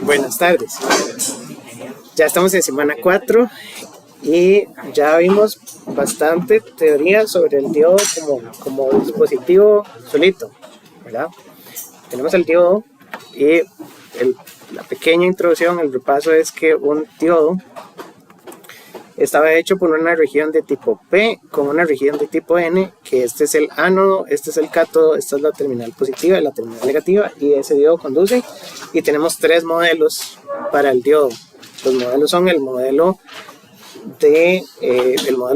Buenas tardes. Ya estamos en semana 4 y ya vimos bastante teoría sobre el diodo como dispositivo solito, ¿verdad? Tenemos el diodo y la pequeña introducción, el repaso es que un diodo estaba hecho por una región de tipo P con una región de tipo N, que este es el ánodo, este es el cátodo, esta es la terminal positiva y la terminal negativa, y ese diodo conduce. Y tenemos 3 modelos para el diodo. Los modelos son el modelo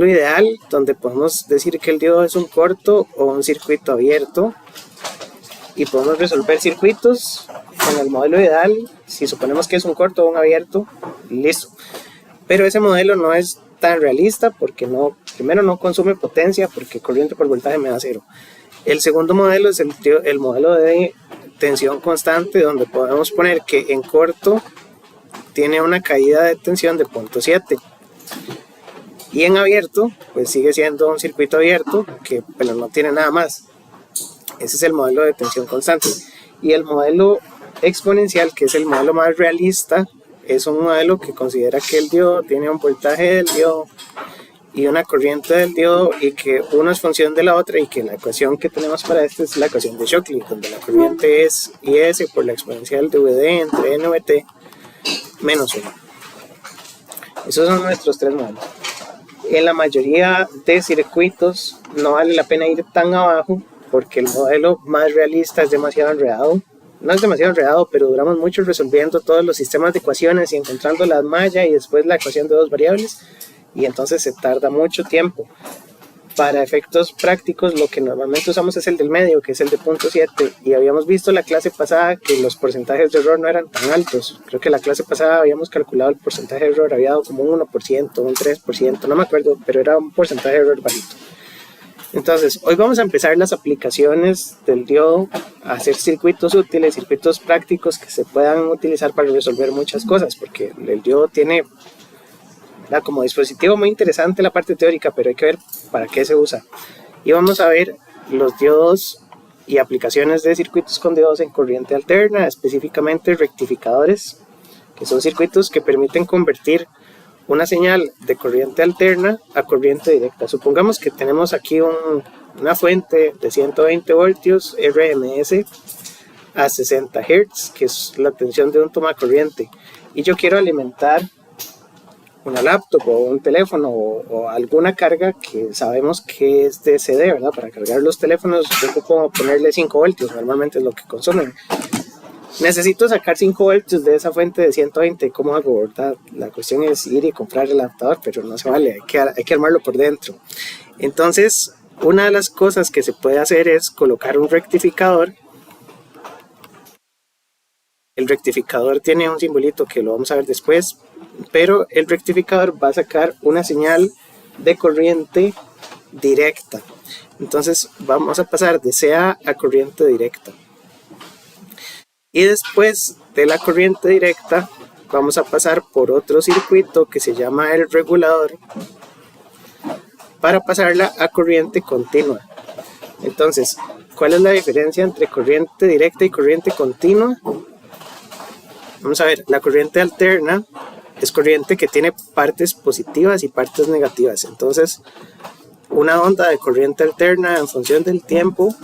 ideal, donde podemos decir que el diodo es un corto o un circuito abierto, y podemos resolver circuitos con el modelo ideal. Si suponemos que es un corto o un abierto, listo. Pero ese modelo no es tan realista porque primero no consume potencia, porque corriente por voltaje me da 0. El segundo modelo es el modelo de tensión constante, donde podemos poner que en corto tiene una caída de tensión de 0.7. Y en abierto, pues sigue siendo un circuito abierto, pero no tiene nada más. Ese es el modelo de tensión constante. Y el modelo exponencial, que es el modelo más realista, es un modelo que considera que el diodo tiene un voltaje del diodo y una corriente del diodo, y que una es función de la otra, y que la ecuación que tenemos para esto es la ecuación de Shockley, donde la corriente es IS por la exponencial de VD entre NVT menos 1. Esos son nuestros 3 modelos. En la mayoría de circuitos no vale la pena ir tan abajo, porque el modelo más realista es demasiado enredado. No es demasiado enredado, pero duramos mucho resolviendo todos los sistemas de ecuaciones y encontrando la malla y después la ecuación de 2 variables, y entonces se tarda mucho tiempo. Para efectos prácticos, lo que normalmente usamos es el del medio, que es el de 0.7, y habíamos visto la clase pasada que los porcentajes de error no eran tan altos. Creo que la clase pasada habíamos calculado el porcentaje de error, había dado como un 1%, un 3%, no me acuerdo, pero era un porcentaje de error bajito. Entonces, hoy vamos a empezar las aplicaciones del diodo, a hacer circuitos útiles, circuitos prácticos que se puedan utilizar para resolver muchas cosas, porque el diodo tiene como dispositivo muy interesante la parte teórica, pero hay que ver para qué se usa. Y vamos a ver los diodos y aplicaciones de circuitos con diodos en corriente alterna, específicamente rectificadores, que son circuitos que permiten convertir una señal de corriente alterna a corriente directa. Supongamos que tenemos aquí una fuente de 120 voltios RMS a 60 Hz, que es la tensión de un tomacorriente, y yo quiero alimentar una laptop o un teléfono o alguna carga que sabemos que es de CD, ¿verdad? Para cargar los teléfonos yo puedo ponerle 5 voltios, normalmente es lo que consumen. Necesito sacar 5 voltios de esa fuente de 120, ¿cómo hago, verdad? La cuestión es ir y comprar el adaptador, pero no se vale, hay que armarlo por dentro. Entonces, una de las cosas que se puede hacer es colocar un rectificador. El rectificador tiene un simbolito que lo vamos a ver después, pero el rectificador va a sacar una señal de corriente directa. Entonces vamos a pasar de CA a corriente directa. Y después de la corriente directa vamos a pasar por otro circuito que se llama el regulador, para pasarla a corriente continua. Entonces, ¿cuál es la diferencia entre corriente directa y corriente continua? Vamos a ver, la corriente alterna es corriente que tiene partes positivas y partes negativas. Entonces, una onda de corriente alterna en función del tiempo,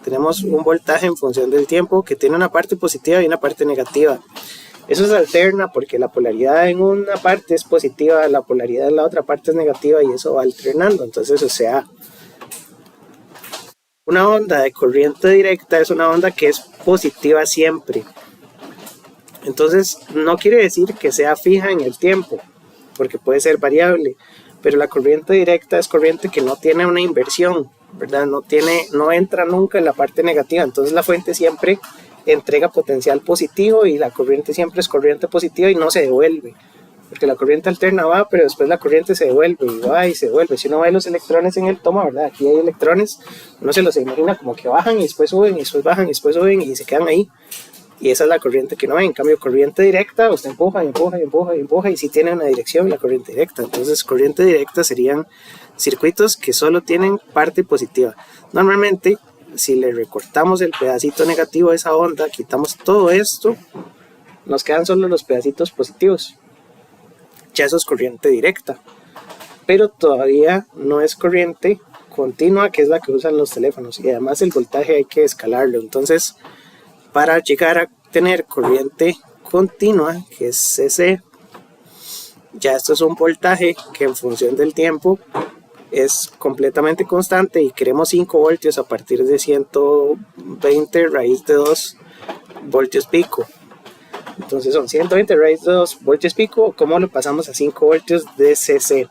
tenemos un voltaje en función del tiempo que tiene una parte positiva y una parte negativa. Eso es alterna porque la polaridad en una parte es positiva, la polaridad en la otra parte es negativa, y eso va alternando. Entonces, o sea, una onda de corriente directa es una onda que es positiva siempre. Entonces, no quiere decir que sea fija en el tiempo, porque puede ser variable, pero la corriente directa es corriente que no tiene una inversión, ¿verdad? No entra nunca en la parte negativa. Entonces, la fuente siempre entrega potencial positivo y la corriente siempre es corriente positiva y no se devuelve, porque la corriente alterna va, pero después la corriente se devuelve y va y se devuelve. Si uno ve los electrones en el toma, ¿verdad? Aquí hay electrones, uno se los imagina como que bajan y después suben y después bajan y después suben y se quedan ahí. Y esa es la corriente que no ve. En cambio, corriente directa, usted empuja y sí tiene una dirección la corriente directa. Entonces, corriente directa serían circuitos que solo tienen parte positiva. Normalmente, si le recortamos el pedacito negativo de esa onda, quitamos todo esto, nos quedan solo los pedacitos positivos. Ya eso es corriente directa, pero todavía no es corriente continua, que es la que usan los teléfonos, y además el voltaje hay que escalarlo. Entonces, para llegar a tener corriente continua, que es CC, ya esto es un voltaje que en función del tiempo es completamente constante, y queremos 5 voltios a partir de 120 raíz de 2 voltios pico. Entonces son 120 raíz de 2 voltios pico. ¿Cómo lo pasamos a 5 voltios de CC?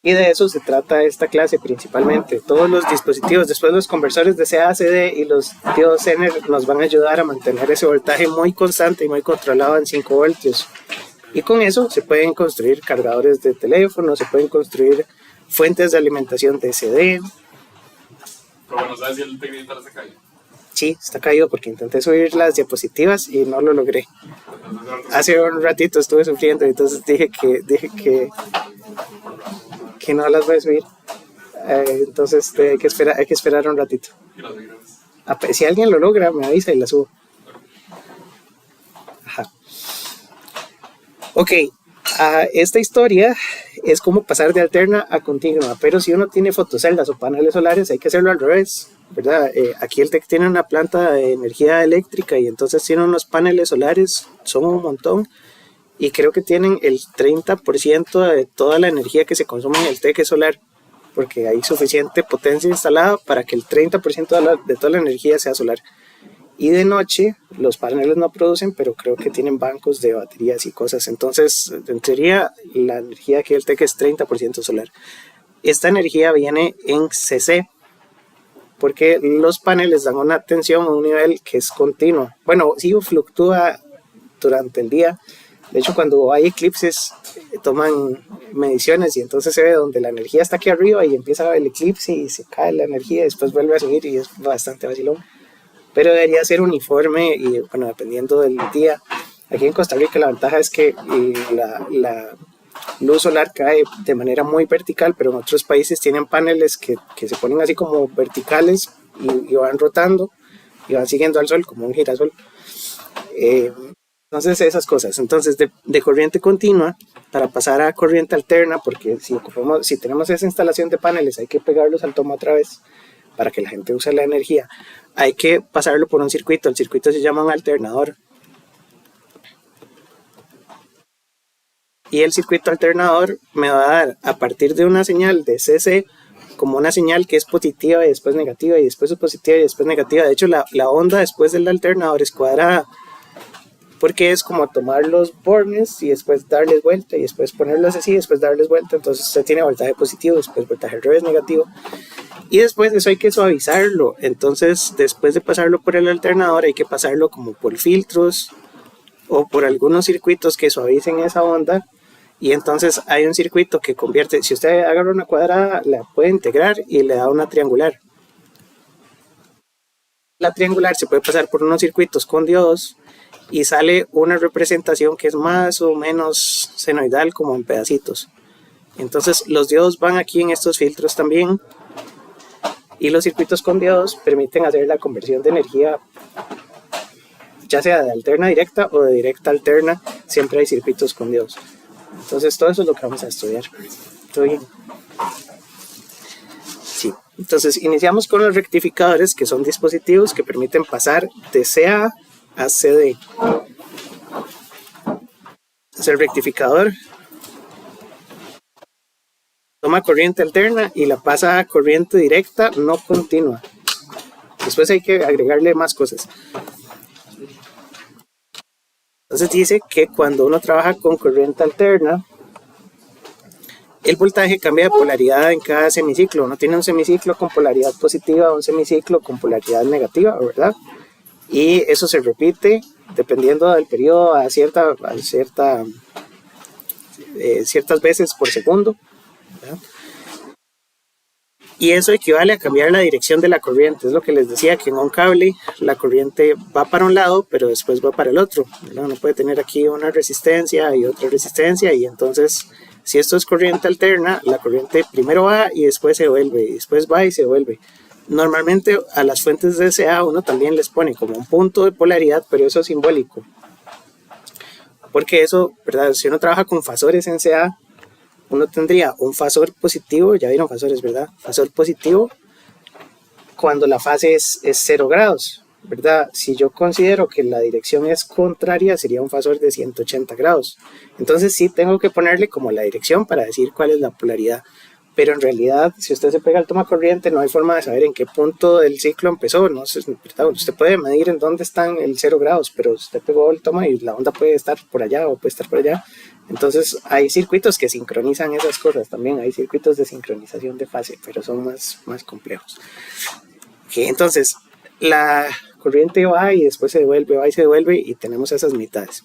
Y de eso se trata esta clase principalmente. Todos los dispositivos, después los conversores de CA/CD y los diodos Zener nos van a ayudar a mantener ese voltaje muy constante y muy controlado en 5 voltios. Y con eso se pueden construir cargadores de teléfono, se pueden construir fuentes de alimentación de CD. Pero bueno, ¿sabes si el técnico está caído? Sí, está caído porque intenté subir las diapositivas y no lo logré. Hace un ratito estuve sufriendo, entonces dije que no las voy a subir. Entonces hay que esperar un ratito. Si alguien lo logra, me avisa y la subo. Ajá. Ok, esta historia es como pasar de alterna a continua, pero si uno tiene fotoceldas o paneles solares hay que hacerlo al revés, ¿verdad? Aquí el TEC tiene una planta de energía eléctrica y entonces tiene unos paneles solares, son un montón, y creo que tienen el 30% de toda la energía que se consume en el TEC es solar, porque hay suficiente potencia instalada para que el 30% de toda la energía sea solar. Y de noche los paneles no producen, pero creo que tienen bancos de baterías y cosas. Entonces, en teoría, la energía que el TEC es 30% solar. Esta energía viene en CC, porque los paneles dan una tensión a un nivel que es continuo. Bueno, sí fluctúa durante el día. De hecho, cuando hay eclipses, toman mediciones y entonces se ve donde la energía está aquí arriba y empieza el eclipse y se cae la energía y después vuelve a subir y es bastante vacilón. Pero debería ser uniforme y, bueno, dependiendo del día. Aquí en Costa Rica la ventaja es que la luz solar cae de manera muy vertical, pero en otros países tienen paneles que se ponen así como verticales y van rotando y van siguiendo al sol como un girasol. Entonces esas cosas. Entonces de corriente continua para pasar a corriente alterna, porque si tenemos esa instalación de paneles hay que pegarlos al tomo otra vez para que la gente use la energía, hay que pasarlo por un circuito. El circuito se llama un alternador. Y el circuito alternador me va a dar, a partir de una señal de CC, como una señal que es positiva y después negativa y después es positiva y después negativa. De hecho, la onda después del alternador es cuadrada, porque es como tomar los bornes y después darles vuelta y después ponerlos así y después darles vuelta. Entonces usted tiene voltaje positivo, después voltaje al revés negativo. Y después de eso hay que suavizarlo. Entonces, después de pasarlo por el alternador, hay que pasarlo como por filtros o por algunos circuitos que suavicen esa onda. Y entonces hay un circuito que convierte, si usted agarra una cuadrada, la puede integrar y le da una triangular. La triangular se puede pasar por unos circuitos con diodos y sale una representación que es más o menos senoidal, como en pedacitos. Entonces los diodos van aquí en estos filtros también. Y los circuitos con diodos permiten hacer la conversión de energía, ya sea de alterna directa o de directa alterna. Siempre hay circuitos con diodos. Entonces todo eso es lo que vamos a estudiar. ¿Todo bien? Sí. Entonces iniciamos con los rectificadores, que son dispositivos que permiten pasar de CA a CD. Entonces el rectificador toma corriente alterna y la pasa a corriente directa no continua. Después hay que agregarle más cosas. Entonces dice que cuando uno trabaja con corriente alterna, el voltaje cambia de polaridad en cada semiciclo. Uno tiene un semiciclo con polaridad positiva, un semiciclo con polaridad negativa, ¿verdad? Y eso se repite dependiendo del periodo a ciertas veces por segundo, ¿verdad? Y eso equivale a cambiar la dirección de la corriente. Es lo que les decía, que en un cable la corriente va para un lado, pero después va para el otro, ¿verdad? Uno puede tener aquí una resistencia y otra resistencia, y entonces, si esto es corriente alterna, la corriente primero va y después se vuelve, y después va y se vuelve. Normalmente a las fuentes de SA uno también les pone como un punto de polaridad, pero eso es simbólico. Porque eso, ¿verdad? Si uno trabaja con fasores en SA, uno tendría un fasor positivo, ya vieron fasores, ¿verdad? Fasor positivo cuando la fase es 0 grados, ¿verdad? Si yo considero que la dirección es contraria, sería un fasor de 180 grados. Entonces sí tengo que ponerle como la dirección para decir cuál es la polaridad. Pero en realidad, si usted se pega al toma corriente, no hay forma de saber en qué punto del ciclo empezó, ¿no? ¿Verdad? Usted puede medir en dónde están el 0 grados, pero usted pegó el toma y la onda puede estar por allá o puede estar por allá. Entonces hay circuitos que sincronizan esas cosas también, hay circuitos de sincronización de fase, pero son más complejos. Okay, entonces, la corriente va y después se devuelve, va y se devuelve y tenemos esas mitades.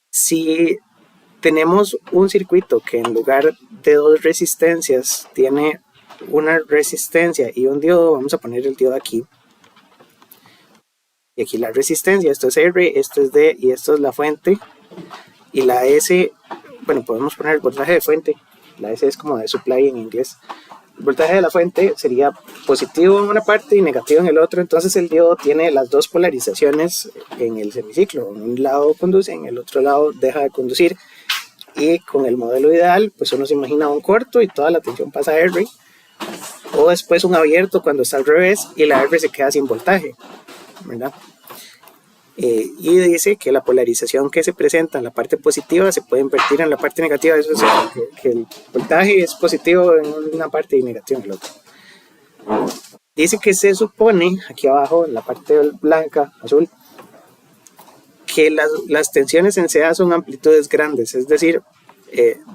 Si tenemos un circuito que en lugar de dos resistencias tiene una resistencia y un diodo, vamos a poner el diodo aquí. Y aquí la resistencia, esto es R, esto es D y esto es la fuente. Y la S, bueno, podemos poner el voltaje de fuente. La S es como de supply en inglés. El voltaje de la fuente sería positivo en una parte y negativo en el otro. Entonces el diodo tiene las dos polarizaciones en el semiciclo. En un lado conduce, en el otro lado deja de conducir. Y con el modelo ideal, pues uno se imagina un corto y toda la tensión pasa a R. O después un abierto cuando está al revés y la R se queda sin voltaje, ¿verdad? Y dice que la polarización que se presenta en la parte positiva se puede invertir en la parte negativa. Eso es que el voltaje es positivo en una parte y negativo en la otra. Dice que se supone, aquí abajo en la parte blanca, azul, que las tensiones en CA son amplitudes grandes, es decir,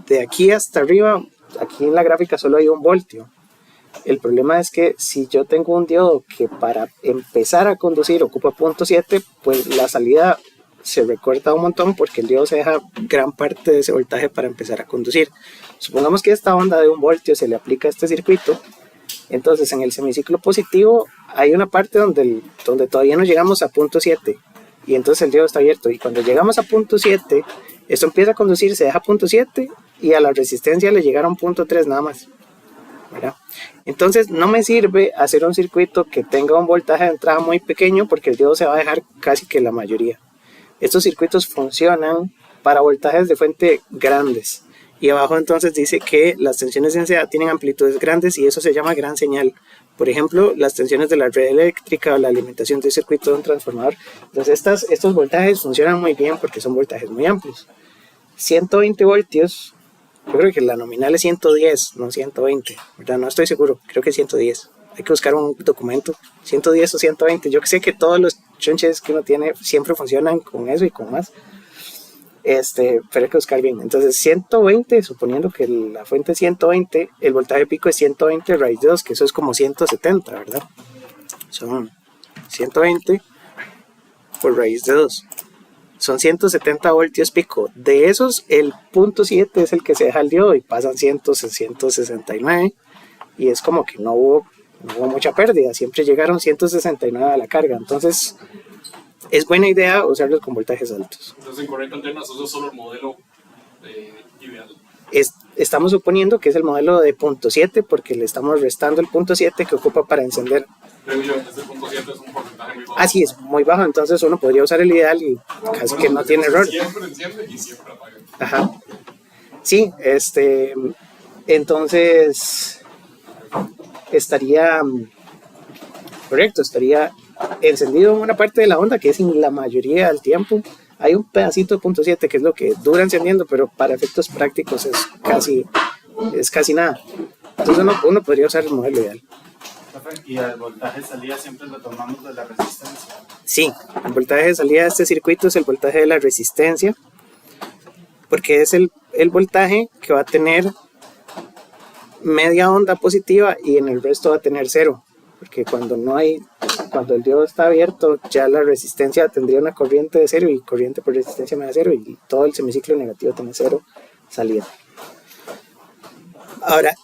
de aquí hasta arriba, aquí en la gráfica solo hay 1 voltio. El problema es que si yo tengo un diodo que para empezar a conducir ocupa 0.7, pues la salida se recorta un montón porque el diodo se deja gran parte de ese voltaje para empezar a conducir. Supongamos que esta onda de 1 voltio se le aplica a este circuito. Entonces en el semiciclo positivo hay una parte donde todavía no llegamos a 0.7 y entonces el diodo está abierto, y cuando llegamos a 0.7 esto empieza a conducir, se deja 0.7 y a la resistencia le llegaron 0.3 nada más, ¿verdad? Entonces no me sirve hacer un circuito que tenga un voltaje de entrada muy pequeño porque el diodo se va a dejar casi que la mayoría. Estos circuitos funcionan para voltajes de fuente grandes. Y abajo entonces dice que las tensiones en CA tienen amplitudes grandes y eso se llama gran señal. Por ejemplo, las tensiones de la red eléctrica o la alimentación del circuito de un transformador. Entonces estos voltajes funcionan muy bien porque son voltajes muy amplios. 120 voltios, yo creo que la nominal es 110, no 120, ¿verdad? No estoy seguro, creo que es 110. Hay que buscar un documento, 110 o 120. Yo sé que todos los chunches que uno tiene siempre funcionan con eso y con más. Pero hay que buscar bien. Entonces 120, suponiendo que la fuente es 120, el voltaje pico es 120 raíz de 2, que eso es como 170, ¿verdad? Son 120 por raíz de 2. Son 170 voltios pico. De esos, el 0.7 es el que se deja el diodo y pasan 169. Y es como que no hubo mucha pérdida. Siempre llegaron 169 a la carga. Entonces, es buena idea usarlos con voltajes altos. Entonces, en corriente alterna, eso es solo el modelo ideal. Estamos suponiendo que es el modelo de 0.7 porque le estamos restando el 0.7 que ocupa para encender. Pero yo, este 0.7 es un porcentaje muy bajo. Así es, muy bajo. Entonces uno podría usar el ideal y casi que no tiene error. Siempre enciende y siempre apaga. Ajá. Sí, entonces estaría correcto, estaría encendido en una parte de la onda que es en la mayoría del tiempo. Hay un pedacito de 0.7 que es lo que dura encendiendo, pero para efectos prácticos es casi nada. Entonces uno podría usar el modelo ideal. ¿Y el voltaje de salida siempre lo tomamos de la resistencia? Sí, el voltaje de salida de este circuito es el voltaje de la resistencia, porque es el voltaje que va a tener media onda positiva y en el resto va a tener 0, porque cuando el diodo está abierto ya la resistencia tendría una corriente de 0 y corriente por resistencia me da 0 y todo el semiciclo negativo tiene 0 salida. Ahora,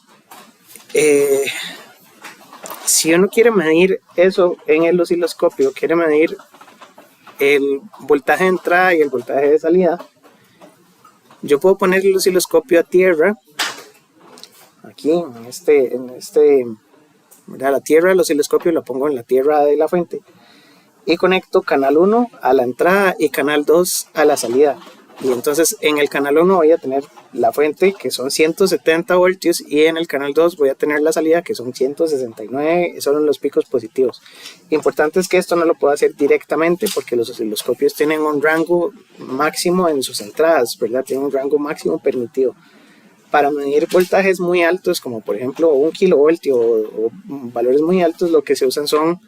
si uno quiere medir eso en el osciloscopio, quiere medir el voltaje de entrada y el voltaje de salida, yo puedo poner el osciloscopio a tierra aquí en este ¿verdad? La tierra del osciloscopio la pongo en la tierra de la fuente y conecto canal 1 a la entrada y canal 2 a la salida. Y entonces en el canal 1 voy a tener la fuente, que son 170 voltios, y en el canal 2 voy a tener la salida, que son 169, son los picos positivos. Importante es que esto no lo puedo hacer directamente porque los osciloscopios tienen un rango máximo en sus entradas, ¿verdad? Tienen un rango máximo permitido. Para medir voltajes muy altos, como por ejemplo 1 kilovoltio o valores muy altos, lo que se usan son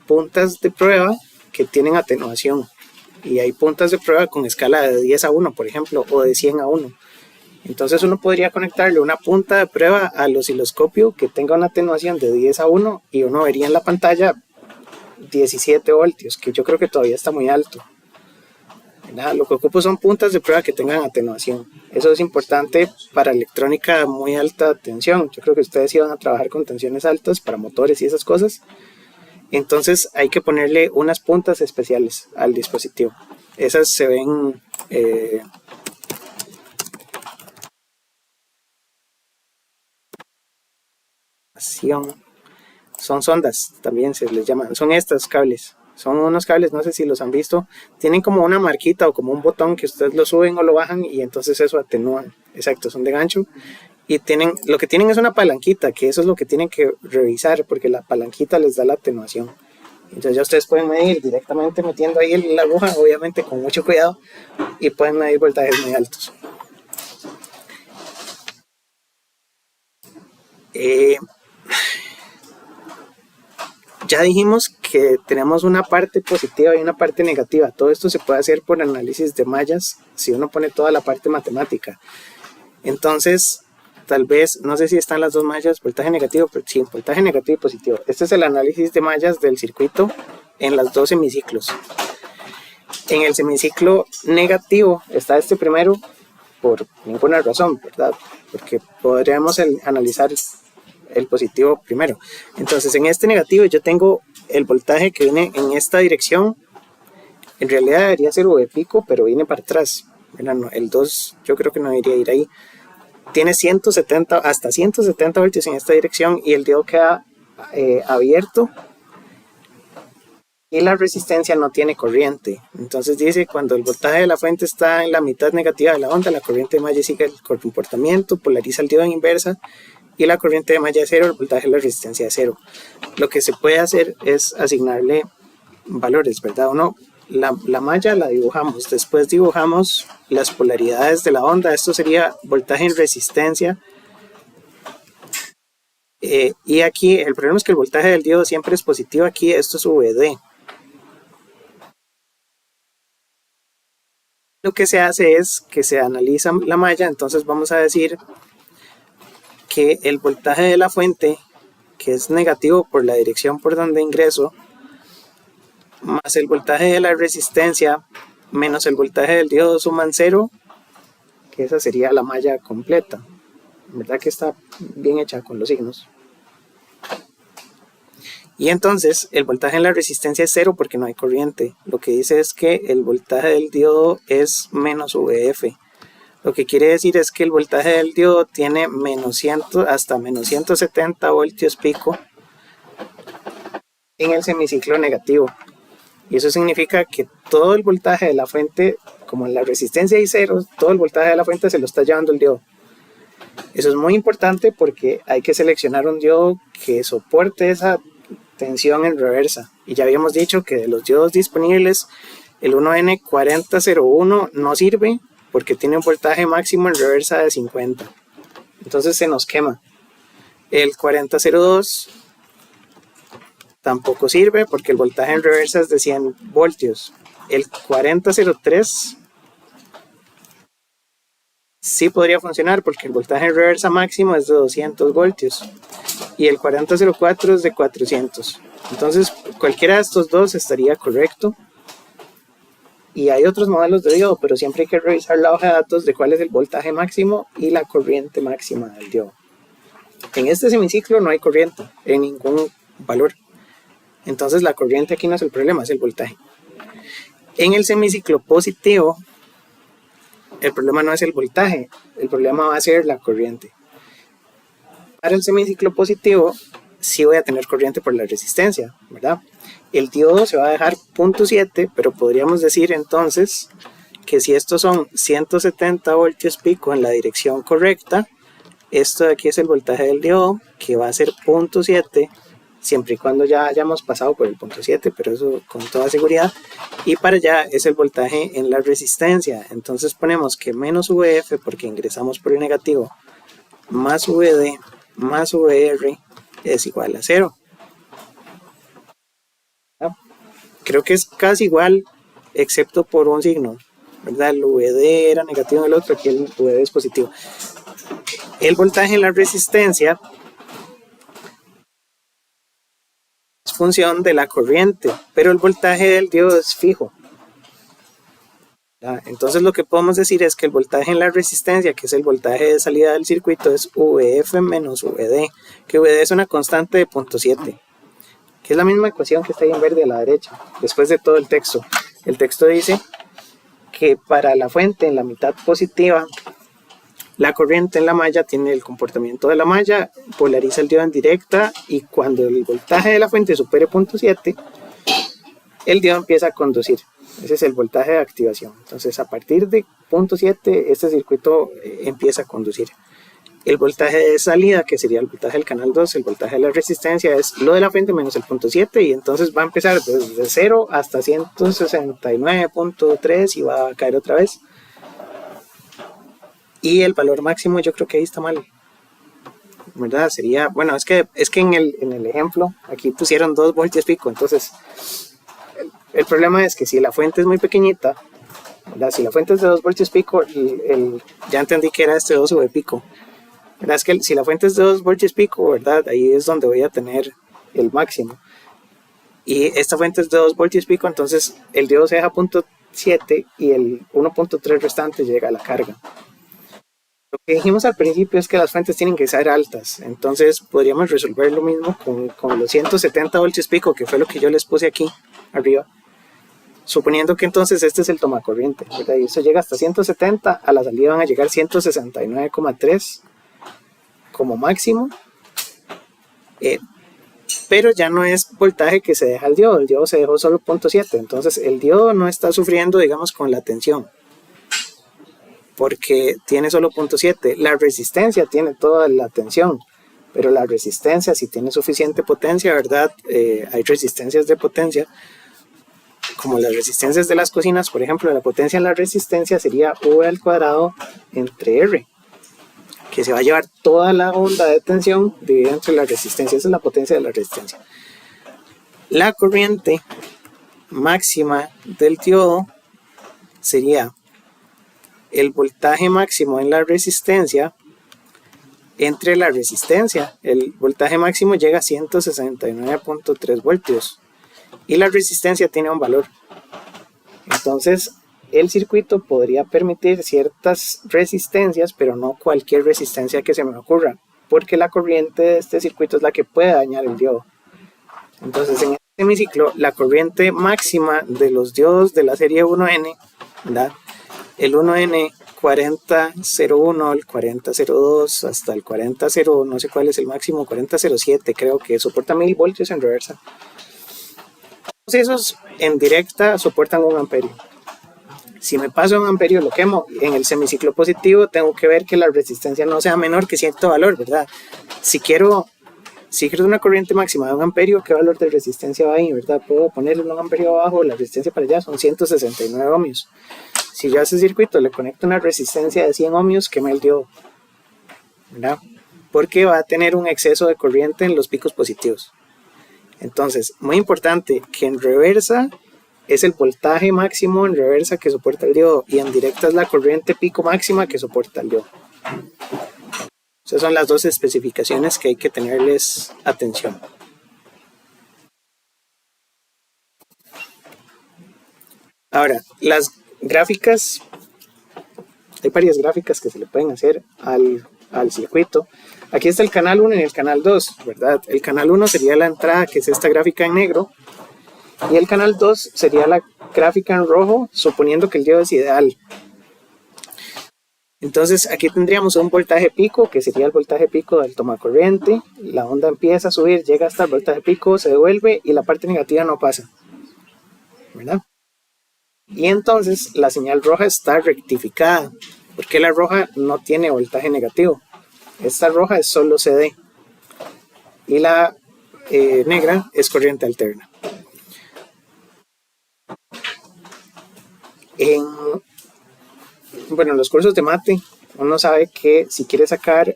puntas de prueba que tienen atenuación. Y hay puntas de prueba con escala de 10 a 1, por ejemplo, o de 100 a 1. Entonces uno podría conectarle una punta de prueba al osciloscopio que tenga una atenuación de 10 a 1 y uno vería en la pantalla 17 voltios, que yo creo que todavía está muy alto. Nada, lo que ocupo son puntas de prueba que tengan atenuación. Eso es importante para electrónica de muy alta tensión. Yo creo que ustedes iban a trabajar con tensiones altas para motores y esas cosas. Entonces hay que ponerle unas puntas especiales al dispositivo. Esas se ven son sondas, también se les llaman. Son estos cables. Son unos cables, no sé si los han visto. Tienen como una marquita o como un botón que ustedes lo suben o lo bajan y entonces eso atenúan. Exacto, son de gancho. Y lo que tienen es una palanquita, que eso es lo que tienen que revisar, porque la palanquita les da la atenuación. Entonces ya ustedes pueden medir directamente metiendo ahí la aguja, obviamente con mucho cuidado, y pueden medir voltajes muy altos. Ya dijimos que tenemos una parte positiva y una parte negativa. Todo esto se puede hacer por análisis de mallas si uno pone toda la parte matemática. Entonces, tal vez, no sé si están las dos mallas, voltaje negativo, pero sí, voltaje negativo y positivo. Este es el análisis de mallas del circuito en las dos semiciclos. En el semiciclo negativo está este primero por ninguna razón, ¿verdad? Porque podríamos analizar el positivo primero. Entonces en este negativo yo tengo el voltaje que viene en esta dirección. En realidad debería ser V pico, pero viene para atrás. El 2 yo creo que no debería ir ahí. Tiene 170, hasta 170 voltios en esta dirección y el diodo queda abierto y la resistencia no tiene corriente. Entonces dice, cuando el voltaje de la fuente está en la mitad negativa de la onda, la corriente de malla sigue el comportamiento, polariza el diodo en inversa, y la corriente de malla es 0, el voltaje de la resistencia es 0. Lo que se puede hacer es asignarle valores, ¿verdad o no? La malla la dibujamos, después dibujamos las polaridades de la onda. Esto sería voltaje en resistencia. Y aquí el problema es que el voltaje del diodo siempre es positivo. Aquí esto es VD. Lo que se hace es que se analiza la malla. Entonces vamos a decir que el voltaje de la fuente, que es negativo por la dirección por donde ingreso, más el voltaje de la resistencia menos el voltaje del diodo suman 0, que esa sería la malla completa. ¿Verdad que está bien hecha con los signos? Y entonces el voltaje en la resistencia es 0 porque no hay corriente. Lo que dice es que el voltaje del diodo es menos VF. Lo que quiere decir es que el voltaje del diodo tiene menos 100 hasta menos 170 voltios pico en el semiciclo negativo. Y eso significa que todo el voltaje de la fuente, como en la resistencia hay 0, todo el voltaje de la fuente se lo está llevando el diodo. Eso es muy importante porque hay que seleccionar un diodo que soporte esa tensión en reversa. Y ya habíamos dicho que de los diodos disponibles, el 1N4001 no sirve porque tiene un voltaje máximo en reversa de 50. Entonces se nos quema. El 4002 tampoco sirve porque el voltaje en reversa es de 100 voltios. El 4003 sí podría funcionar porque el voltaje en reversa máximo es de 200 voltios. Y el 4004 es de 400. Entonces cualquiera de estos dos estaría correcto. Y hay otros modelos de diodo, pero siempre hay que revisar la hoja de datos de cuál es el voltaje máximo y la corriente máxima del diodo. En este semiciclo no hay corriente en ningún valor. Entonces la corriente aquí no es el problema, es el voltaje. En el semiciclo positivo, el problema no es el voltaje, el problema va a ser la corriente. Para el semiciclo positivo, sí voy a tener corriente por la resistencia, ¿verdad? El diodo se va a dejar 0.7, pero podríamos decir entonces que si estos son 170 voltios pico en la dirección correcta, esto de aquí es el voltaje del diodo, que va a ser 0.7, siempre y cuando ya hayamos pasado por el 0.7, pero eso con toda seguridad. Y para allá es el voltaje en la resistencia. Entonces ponemos que menos VF, porque ingresamos por el negativo, más VD más VR es igual a 0. Creo que es casi igual, excepto por un signo, ¿verdad? El VD era negativo en el otro, aquí el VD es positivo. El voltaje en la resistencia es función de la corriente, pero el voltaje del diodo es fijo. Entonces lo que podemos decir es que el voltaje en la resistencia, que es el voltaje de salida del circuito, es VF menos VD, que VD es una constante de 0.7, que es la misma ecuación que está ahí en verde a la derecha, después de todo el texto. El texto dice que para la fuente en la mitad positiva, la corriente en la malla tiene el comportamiento de la malla, polariza el diodo en directa, y cuando el voltaje de la fuente supere 0.7, el diodo empieza a conducir. Ese es el voltaje de activación. Entonces a partir de 0.7 este circuito empieza a conducir. El voltaje de salida, que sería el voltaje del canal 2, el voltaje de la resistencia, es lo de la fuente menos el 0.7, y entonces va a empezar desde 0 hasta 169.3 y va a caer otra vez. Y el valor máximo, yo creo que ahí está mal, ¿verdad? Sería, bueno, es que en el ejemplo aquí pusieron 2 voltios pico, entonces el problema es que si la fuente es muy pequeñita, ¿verdad? Si la fuente es de 2 voltios pico, ya entendí que era este 2 V pico, ¿verdad? Es que si la fuente es de 2 voltios pico, ¿verdad? Ahí es donde voy a tener el máximo. Y esta fuente es de 2 voltios pico, entonces el diodo se deja 0.7 y el 1.3 restante llega a la carga. Lo que dijimos al principio es que las fuentes tienen que ser altas, entonces podríamos resolver lo mismo con los 170 voltios pico, que fue lo que yo les puse aquí arriba, suponiendo que entonces este es el tomacorriente, ¿verdad? Y eso llega hasta 170, a la salida van a llegar 169,3 como máximo, pero ya no es voltaje que se deja el diodo se dejó solo 0.7, entonces el diodo no está sufriendo, digamos, con la tensión, porque tiene solo 0.7. La resistencia tiene toda la tensión, pero la resistencia, si tiene suficiente potencia, ¿verdad? Hay resistencias de potencia, como las resistencias de las cocinas, por ejemplo, la potencia en la resistencia sería V al cuadrado entre R, que se va a llevar toda la onda de tensión dividida entre la resistencia. Esa es la potencia de la resistencia. La corriente máxima del diodo sería el voltaje máximo en la resistencia entre la resistencia. El voltaje máximo llega a 169.3 voltios y la resistencia tiene un valor. Entonces el circuito podría permitir ciertas resistencias, pero no cualquier resistencia que se me ocurra, porque la corriente de este circuito es la que puede dañar el diodo. Entonces en este semiciclo la corriente máxima de los diodos de la serie 1N, ¿verdad? El 1N 4001, el 4002 hasta el 40, no sé cuál es el máximo, 4007 creo, que soporta 1000 voltios en reversa. Todos esos en directa soportan 1 amperio. Si me paso 1 amperio lo quemo. En el semiciclo positivo tengo que ver que la resistencia no sea menor que cierto valor, ¿verdad? Si quiero una corriente máxima de 1 amperio, ¿qué valor de resistencia va ahí, verdad? Puedo ponerle 1 amperio abajo, la resistencia para allá son 169 ohmios. Si yo a ese circuito le conecto una resistencia de 100 ohmios, quema el diodo, ¿verdad? Porque va a tener un exceso de corriente en los picos positivos. Entonces, muy importante que en reversa es el voltaje máximo en reversa que soporta el diodo, y en directa es la corriente pico máxima que soporta el diodo. Esas son las dos especificaciones que hay que tenerles atención. Ahora, las gráficas, hay varias gráficas que se le pueden hacer al circuito. Aquí está el canal 1 y el canal 2, ¿verdad? El canal 1 sería la entrada, que es esta gráfica en negro, y el canal 2 sería la gráfica en rojo, suponiendo que el diodo es ideal. Entonces aquí tendríamos un voltaje pico, que sería el voltaje pico del tomacorriente. La onda empieza a subir, llega hasta el voltaje pico, se devuelve y la parte negativa no pasa, ¿verdad? Y entonces la señal roja está rectificada, porque la roja no tiene voltaje negativo. Esta roja es solo CD y la negra es corriente alterna. En los cursos de mate, uno sabe que si quiere sacar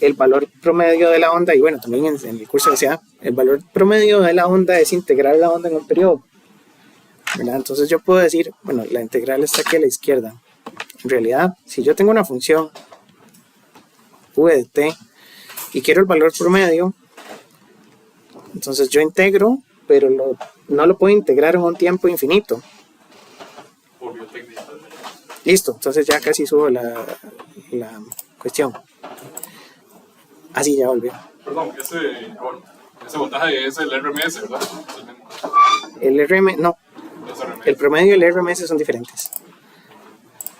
el valor promedio de la onda, y bueno, también en el curso de SA, el valor promedio de la onda es integrar la onda en un periodo, ¿verdad? Entonces yo puedo decir, bueno, la integral está aquí a la izquierda. En realidad, si yo tengo una función v de t y quiero el valor promedio, entonces yo integro, pero no lo puedo integrar en un tiempo infinito. Listo, entonces ya casi subo la cuestión. Así ya volvió. Perdón, ese voltaje es el RMS, ¿verdad? El RM, no. El promedio y el RMS son diferentes.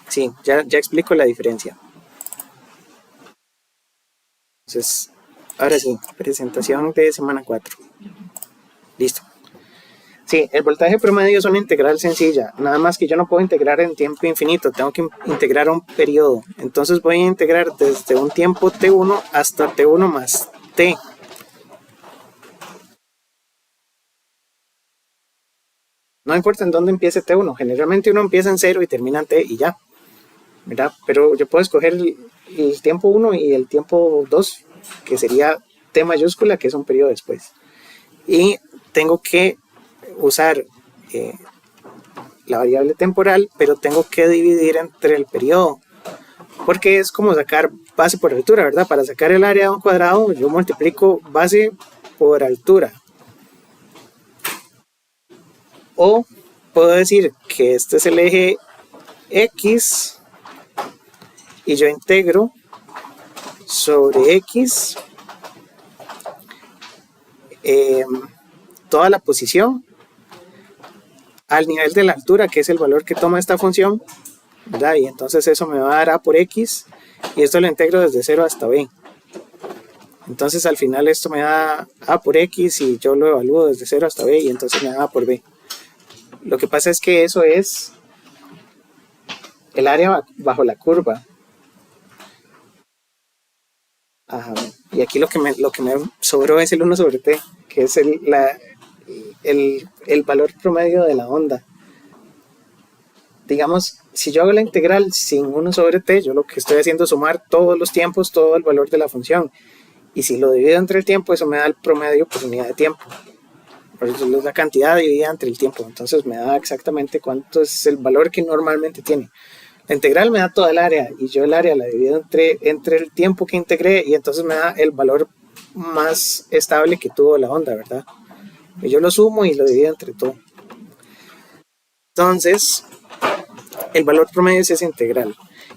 Sí, ya explico la diferencia. Entonces, ahora sí, presentación de semana 4. Listo. Sí, el voltaje promedio es una integral sencilla, nada más que yo no puedo integrar en tiempo infinito, tengo que integrar un periodo. Entonces voy a integrar desde un tiempo t1 hasta t1 más t. No importa en dónde empiece t1, generalmente uno empieza en 0 y termina en t y ya, ¿verdad? Pero yo puedo escoger el tiempo 1 y el tiempo 2, que sería t mayúscula, que es un periodo después. Y tengo que usar la variable temporal, pero tengo que dividir entre el periodo, porque es como sacar base por altura, ¿verdad? Para sacar el área de un cuadrado, yo multiplico base por altura. O puedo decir que este es el eje X y yo integro sobre X toda la posición al nivel de la altura, que es el valor que toma esta función, ¿verdad? Y entonces eso me va a dar a por x, y esto lo integro desde 0 hasta b. Entonces al final esto me da a por x y yo lo evalúo desde 0 hasta b, y entonces me da a por b. Lo que pasa es que eso es el área bajo la curva. Y aquí lo que me sobró es el 1 sobre t, que es el valor promedio de la onda. Digamos, si yo hago la integral sin 1 sobre t, yo lo que estoy haciendo es sumar todos los tiempos, todo el valor de la función. Y si lo divido entre el tiempo, eso me da el promedio por unidad de tiempo. Por eso es la cantidad dividida entre el tiempo. Entonces me da exactamente cuánto es el valor que normalmente tiene. La integral me da toda el área, y yo el área la divido entre el tiempo que integré, y entonces me da el valor más estable que tuvo la onda, ¿verdad? Y yo lo sumo y lo divido entre todo. Entonces, el valor promedio es esa integral.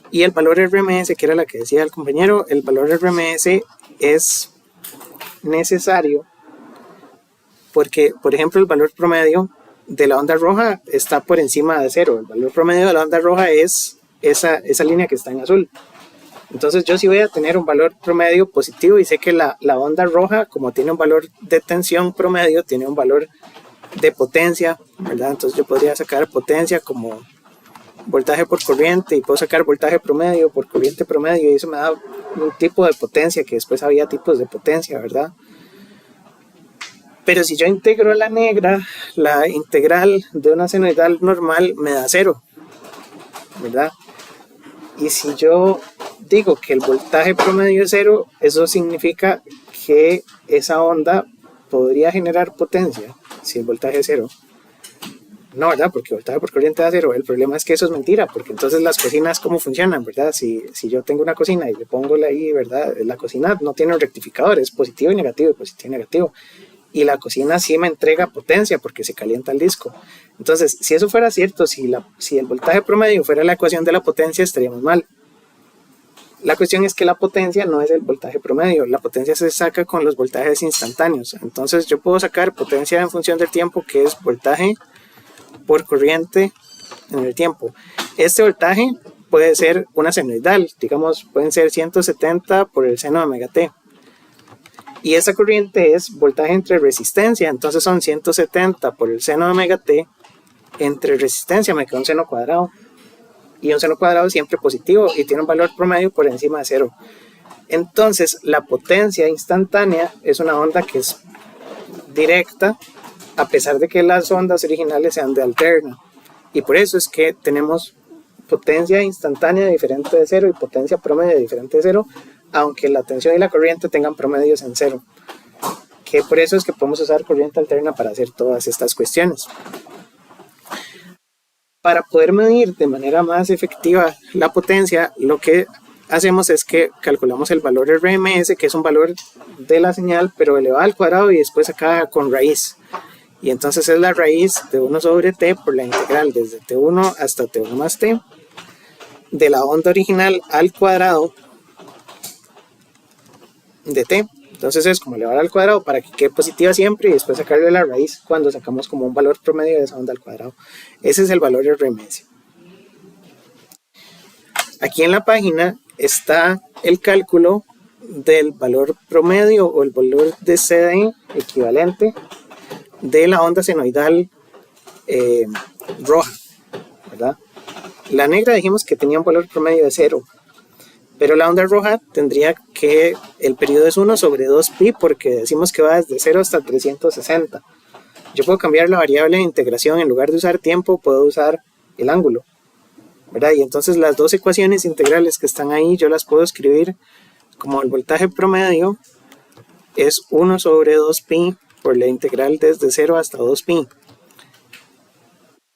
Y el valor RMS, que era la que decía el compañero, el valor RMS es necesario porque, por ejemplo, el valor promedio de la onda roja está por encima de 0. El valor promedio de la onda roja es esa línea que está en azul. Entonces yo sí voy a tener un valor promedio positivo, y sé que la onda roja, como tiene un valor de tensión promedio, tiene un valor de potencia, ¿verdad? Entonces yo podría sacar potencia como voltaje por corriente, y puedo sacar voltaje promedio por corriente promedio, y eso me da un tipo de potencia, que después había tipos de potencia, ¿verdad? Pero si yo integro la negra, la integral de una senoidal normal me da 0, ¿verdad? Y si yo digo que el voltaje promedio es 0, eso significa que esa onda podría generar potencia si el voltaje es 0. No, ¿verdad? Porque el voltaje por corriente da 0. El problema es que eso es mentira, porque entonces las cocinas, ¿cómo funcionan, verdad? Si yo tengo una cocina y le pongo ahí, ¿verdad? La cocina no tiene un rectificador, es positivo y negativo, positivo y negativo. Y la cocina sí me entrega potencia porque se calienta el disco. Entonces, si eso fuera cierto, si el voltaje promedio fuera la ecuación de la potencia, estaríamos mal. La cuestión es que la potencia no es el voltaje promedio, la potencia se saca con los voltajes instantáneos. Entonces yo puedo sacar potencia en función del tiempo, que es voltaje por corriente en el tiempo. Este voltaje puede ser una senoidal, digamos, pueden ser 170 por el seno de omega t. Y esa corriente es voltaje entre resistencia, entonces son 170 por el seno de omega t entre resistencia, me queda un seno cuadrado. Y un seno cuadrado es siempre positivo y tiene un valor promedio por encima de 0. Entonces, la potencia instantánea es una onda que es directa, a pesar de que las ondas originales sean de alterna. Y por eso es que tenemos potencia instantánea diferente de 0 y potencia promedio diferente de 0, aunque la tensión y la corriente tengan promedios en 0. Que por eso es que podemos usar corriente alterna para hacer todas estas cuestiones. Para poder medir de manera más efectiva la potencia, lo que hacemos es que calculamos el valor RMS, que es un valor de la señal, pero elevado al cuadrado y después acá con raíz. Y entonces es la raíz de 1 sobre t por la integral desde t1 hasta t1 más t de la onda original al cuadrado de t. Entonces es como elevar al cuadrado para que quede positiva siempre y después sacarle la raíz cuando sacamos como un valor promedio de esa onda al cuadrado. Ese es el valor RMS. Aquí en la página está el cálculo del valor promedio o el valor de CD equivalente de la onda senoidal roja, ¿verdad? La negra dijimos que tenía un valor promedio de 0, pero la onda roja tendría que, el periodo es 1 sobre 2pi porque decimos que va desde 0 hasta 360. Yo puedo cambiar la variable de integración, en lugar de usar tiempo puedo usar el ángulo, ¿verdad? Y entonces las dos ecuaciones integrales que están ahí yo las puedo escribir como el voltaje promedio es 1 sobre 2pi por la integral desde 0 hasta 2pi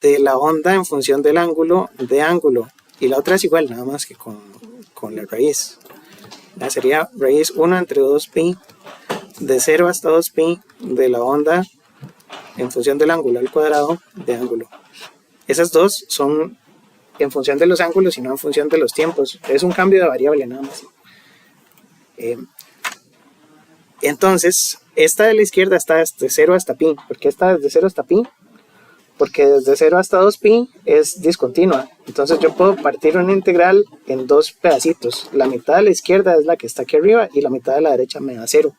de la onda en función del ángulo de ángulo, y la otra es igual, nada más que con la raíz. Ya sería raíz 1 entre 2pi de 0 hasta 2pi de la onda en función del ángulo al cuadrado de ángulo. Esas dos son en función de los ángulos y no en función de los tiempos. Es un cambio de variable nada más. Entonces, esta de la izquierda está desde 0 hasta pi. ¿Por qué está desde 0 hasta pi? Porque desde 0 hasta 2pi es discontinua. Entonces yo puedo partir una integral en dos pedacitos. La mitad de la izquierda es la que está aquí arriba y la mitad de la derecha me da 0.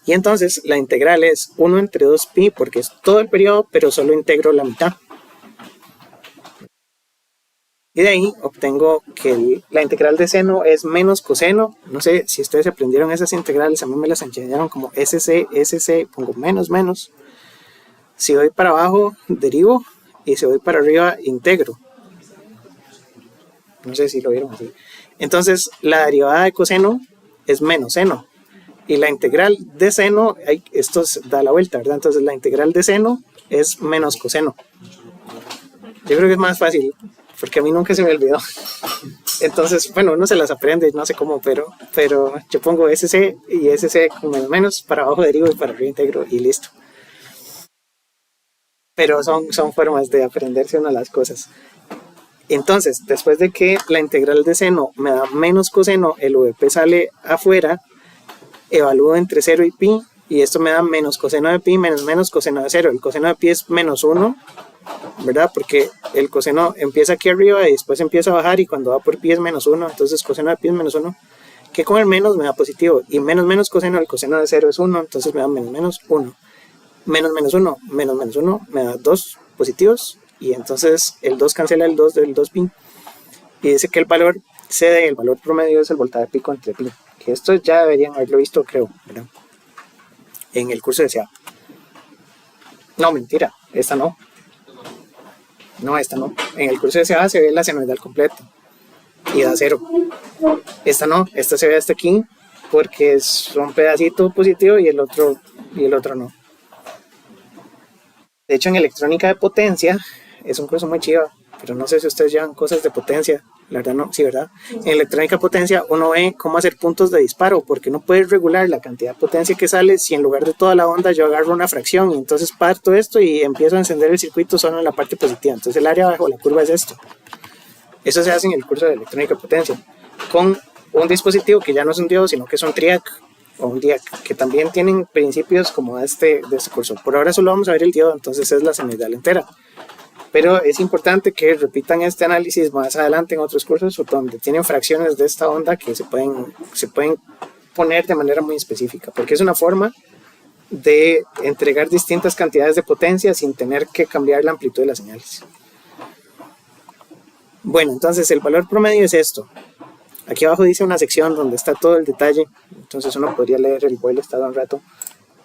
Y entonces la integral es 1 entre 2pi porque es todo el periodo, pero solo integro la mitad. Y de ahí obtengo que la integral de seno es menos coseno. No sé si ustedes aprendieron esas integrales, a mí me las enseñaron como SC, SC, pongo menos, menos. Si voy para abajo, derivo, y si voy para arriba, integro. No sé si lo vieron así. Entonces, la derivada de coseno es menos seno. Y la integral de seno, esto da la vuelta, ¿verdad? Entonces, la integral de seno es menos coseno. Yo creo que es más fácil, porque a mí nunca se me olvidó. Entonces, bueno, uno se las aprende, no sé cómo, pero yo pongo SC y SC con menos, para abajo derivo y para arriba integro y listo. Pero son formas de aprenderse una las cosas. Entonces, después de que la integral de seno me da menos coseno, el VP sale afuera, evalúo entre 0 y pi, y esto me da menos coseno de pi menos menos coseno de 0. El coseno de pi es menos 1, ¿verdad? Porque el coseno empieza aquí arriba y después empieza a bajar y cuando va por pi es menos 1, entonces coseno de pi es menos 1, que con el menos me da positivo, y menos menos coseno, el coseno de 0 es 1, entonces me da menos menos 1, menos menos 1, menos menos 1, me da 2 positivos, y entonces el 2 cancela el 2 del 2pi, y dice que el valor CD, el valor promedio es el voltaje pico entre pi, que esto ya deberían haberlo visto, creo, ¿verdad? En el curso de SA. No, mentira, esta no. No, esta no. En el curso de SA se ve la senoidal completa y da 0. Esta no, esta se ve hasta aquí porque es un pedacito positivo y el otro no. De hecho, en electrónica de potencia es un curso muy chido, pero no sé si ustedes llevan cosas de potencia. La verdad no, sí, ¿verdad? En electrónica de potencia uno ve cómo hacer puntos de disparo, porque no puedes regular la cantidad de potencia que sale si en lugar de toda la onda yo agarro una fracción y entonces parto esto y empiezo a encender el circuito solo en la parte positiva. Entonces el área bajo la curva es esto. Eso se hace en el curso de electrónica de potencia con un dispositivo que ya no es un diodo, sino que es un triac o un diac, que también tienen principios como de este curso. Por ahora solo vamos a ver el diodo, entonces es la senoidal entera. Pero es importante que repitan este análisis más adelante en otros cursos o donde tienen fracciones de esta onda que se pueden poner de manera muy específica, porque es una forma de entregar distintas cantidades de potencia sin tener que cambiar la amplitud de las señales. Bueno, entonces el valor promedio es esto. Aquí abajo dice una sección donde está todo el detalle, entonces uno podría leer el vuelo estado un rato.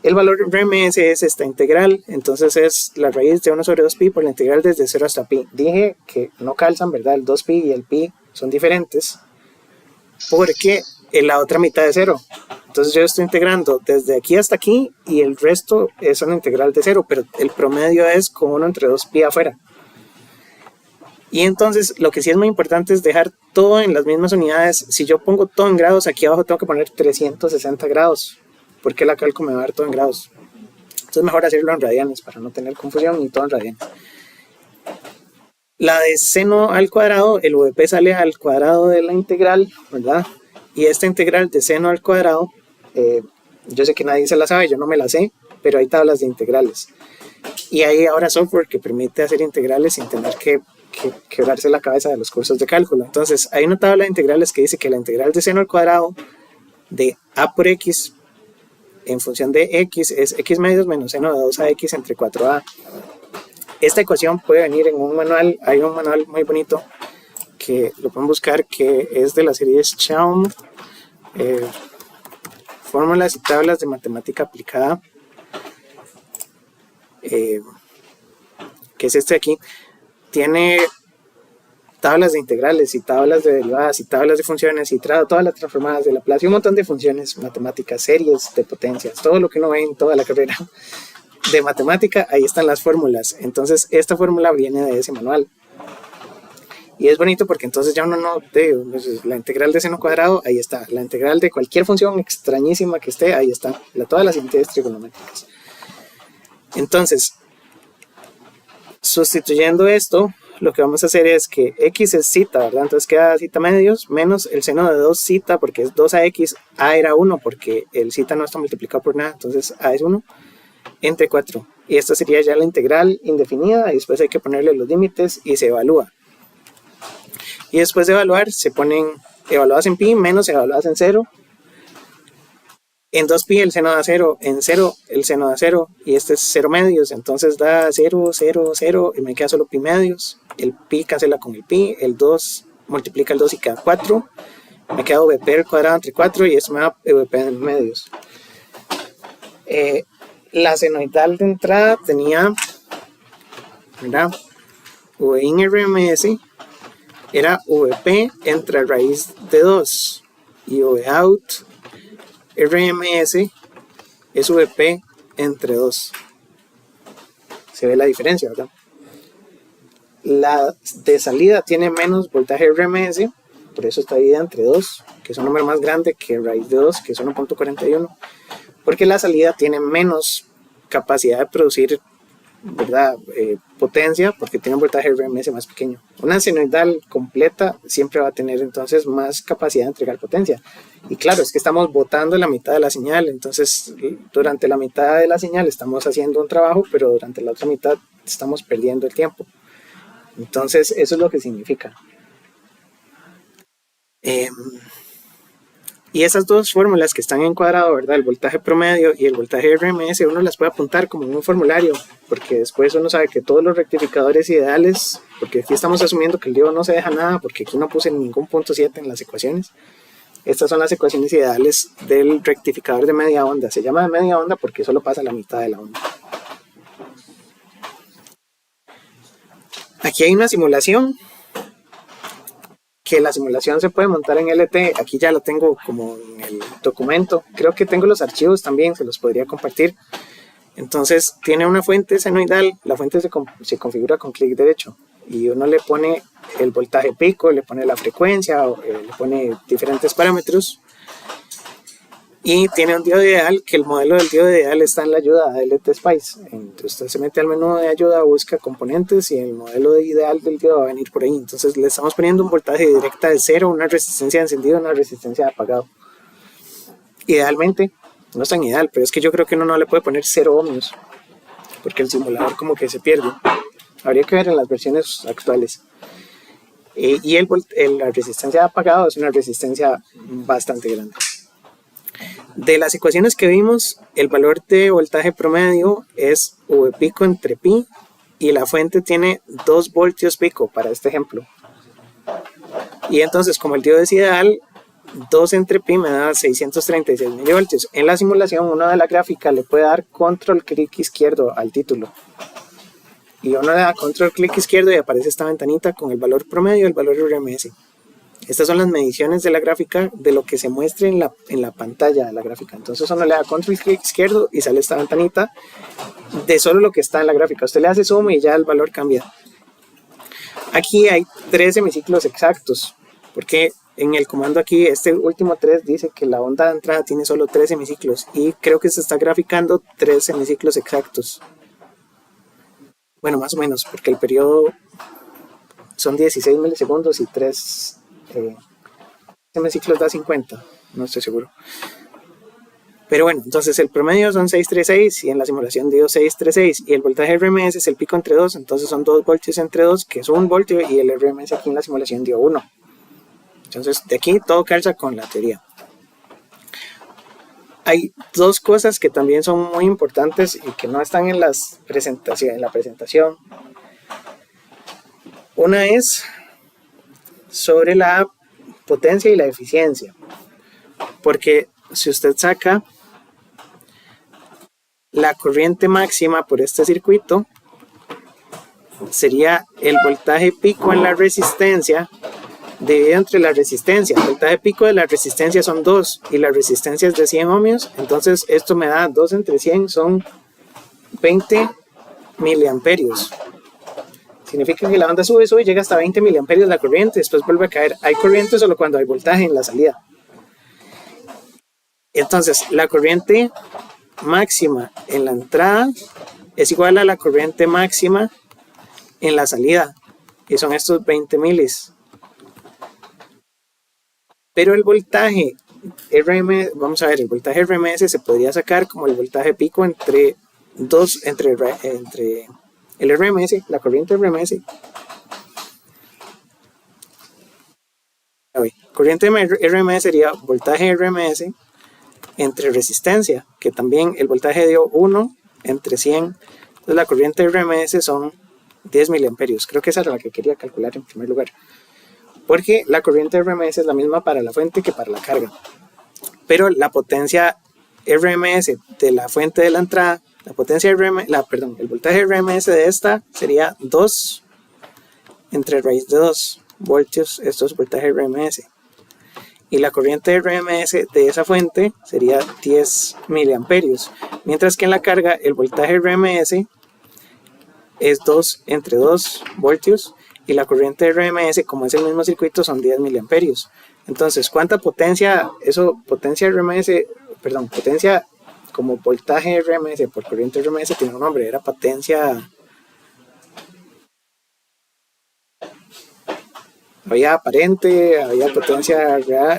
El valor RMS es esta integral, entonces es la raíz de 1 sobre 2pi por la integral desde 0 hasta pi. Dije que no calzan, ¿verdad? El 2pi y el pi son diferentes porque la otra mitad es 0. Entonces yo estoy integrando desde aquí hasta aquí y el resto es una integral de 0, pero el promedio es con 1 entre 2pi afuera. Y entonces lo que sí es muy importante es dejar todo en las mismas unidades. Si yo pongo todo en grados, aquí abajo tengo que poner 360 grados, porque la cálculo me va a dar todo en grados. Entonces mejor hacerlo en radianes para no tener confusión y todo en radianes. La de seno al cuadrado, el VP sale al cuadrado de la integral, ¿verdad? Y esta integral de seno al cuadrado, yo sé que nadie se la sabe, yo no me la sé, pero hay tablas de integrales. Y hay ahora software que permite hacer integrales sin tener que quebrarse la cabeza de los cursos de cálculo. Entonces hay una tabla de integrales que dice que la integral de seno al cuadrado de a por x en función de x es x medios menos seno de 2ax entre 4a. Esta ecuación puede venir en un manual, hay un manual muy bonito que lo pueden buscar, que es de la serie Schaum, fórmulas y tablas de matemática aplicada, que es este de aquí. Tiene tablas de integrales y tablas de derivadas y tablas de funciones y todas las transformadas de Laplace y un montón de funciones matemáticas, series de potencias, todo lo que uno ve en toda la carrera de matemática, ahí están las fórmulas. Entonces esta fórmula viene de ese manual y es bonito porque entonces ya uno no la integral de seno cuadrado, ahí está, la integral de cualquier función extrañísima que esté, ahí está, todas las identidades trigonométricas. Entonces, sustituyendo esto, lo que vamos a hacer es que x es zeta, ¿verdad? Entonces queda zeta medios menos el seno de 2 zeta, porque es 2ax, a era 1 porque el zeta no está multiplicado por nada, entonces a es 1, entre 4. Y esta sería ya la integral indefinida, y después hay que ponerle los límites y se evalúa. Y después de evaluar, se ponen evaluadas en pi menos evaluadas en 0. En 2pi el seno da 0, en 0 el seno da 0, y este es 0 medios, entonces da 0, 0, 0, y me queda solo pi medios. El pi cancela con el pi, el 2 multiplica el 2 y queda 4, me queda VP al cuadrado entre 4, y eso me da VP en medios. La senoidal de entrada tenía, ¿verdad? V in RMS era VP entre raíz de 2, y V out RMS es VP entre 2. Se ve la diferencia, ¿verdad? La de salida tiene menos voltaje RMS, por eso está dividida entre 2, que es un número más grande que raíz de 2, que es 1.41, porque la salida tiene menos capacidad de producir, ¿verdad? Potencia, porque tiene un voltaje RMS más pequeño. Una senoidal completa siempre va a tener entonces más capacidad de entregar potencia. Y claro, es que estamos botando la mitad de la señal, entonces durante la mitad de la señal estamos haciendo un trabajo, pero durante la otra mitad estamos perdiendo el tiempo. Entonces eso es lo que significa. Y esas dos fórmulas que están en cuadrado, ¿verdad? El voltaje promedio y el voltaje RMS, uno las puede apuntar como en un formulario, porque después uno sabe que todos los rectificadores ideales, porque aquí estamos asumiendo que el DIO no se deja nada, porque aquí no puse ningún punto 7 en las ecuaciones. Estas son las ecuaciones ideales del rectificador de media onda. Se llama de media onda porque solo pasa la mitad de la onda. Aquí hay una simulación, que la simulación se puede montar en LT. Aquí ya la tengo como en el documento. Creo que tengo los archivos también, se los podría compartir. Entonces tiene una fuente senoidal. La fuente se configura con clic derecho y uno le pone el voltaje pico, le pone la frecuencia, le pone diferentes parámetros. Y tiene un diodo ideal, que el modelo del diodo ideal está en la ayuda de LT Spice. Entonces usted se mete al menú de ayuda, busca componentes y el modelo ideal del diodo va a venir por ahí. Entonces le estamos poniendo un voltaje directa de 0, una resistencia de encendido, una resistencia de apagado. Idealmente, no es tan ideal, pero es que yo creo que uno no le puede poner 0 ohmios, porque el simulador como que se pierde. Habría que ver en las versiones actuales. Y la resistencia de apagado es una resistencia bastante grande. De las ecuaciones que vimos, el valor de voltaje promedio es V pico entre pi y la fuente tiene 2 voltios pico para este ejemplo. Y entonces, como el diodo es ideal, 2 entre pi me da 636 milivoltios. En la simulación, uno de la gráfica le puede dar control clic izquierdo al título. Y uno le da control clic izquierdo y aparece esta ventanita con el valor promedio y el valor RMS. Estas son las mediciones de la gráfica de lo que se muestre en la pantalla de la gráfica. Entonces uno le da control clic izquierdo y sale esta ventanita de solo lo que está en la gráfica. Usted le hace zoom y ya el valor cambia. Aquí hay 3 semiciclos exactos, porque en el comando aquí, este último 3 dice que la onda de entrada tiene solo 3 semiciclos y creo que se está graficando 3 semiciclos exactos. Bueno, más o menos, porque el periodo son 16 milisegundos y 3 semiciclos da 50, no estoy seguro. Pero bueno, entonces el promedio son 636 y en la simulación dio 636 y el voltaje RMS es el pico entre 2, entonces son 2 voltios entre 2, que es 1 voltio, y el RMS aquí en la simulación dio 1. Entonces de aquí todo calza con la teoría. Hay 2 cosas que también son muy importantes y que no están en la presentación. Una es sobre la potencia y la eficiencia, porque si usted saca la corriente máxima por este circuito, sería el voltaje pico en la resistencia dividido entre la resistencia. El voltaje pico de la resistencia son 2 y la resistencia es de 100 ohmios, entonces esto me da 2 entre 100, son 20 miliamperios. Significa que la onda sube y llega hasta 20 miliamperios la corriente, después vuelve a caer. Hay corriente solo cuando hay voltaje en la salida. Entonces, la corriente máxima en la entrada es igual a la corriente máxima en la salida, y son estos 20 milis. Pero el voltaje RMS, vamos a ver, el voltaje RMS se podría sacar como el voltaje pico entre el RMS, la corriente RMS. Corriente RMS sería voltaje RMS entre resistencia, que también el voltaje dio 1 entre 100. Entonces la corriente RMS son 10 miliamperios. Creo que esa era la que quería calcular en primer lugar, porque la corriente RMS es la misma para la fuente que para la carga. Pero la potencia RMS de la fuente de la entrada, el voltaje RMS de esta sería 2 entre raíz de 2 voltios, esto es voltaje RMS. Y la corriente RMS de esa fuente sería 10 miliamperios. Mientras que en la carga el voltaje RMS es 2 entre 2 voltios y la corriente RMS, como es el mismo circuito, son 10 miliamperios. Entonces, ¿cuánta potencia? Potencia como voltaje RMS por corriente RMS tiene un nombre, era potencia. Había aparente, había potencia real,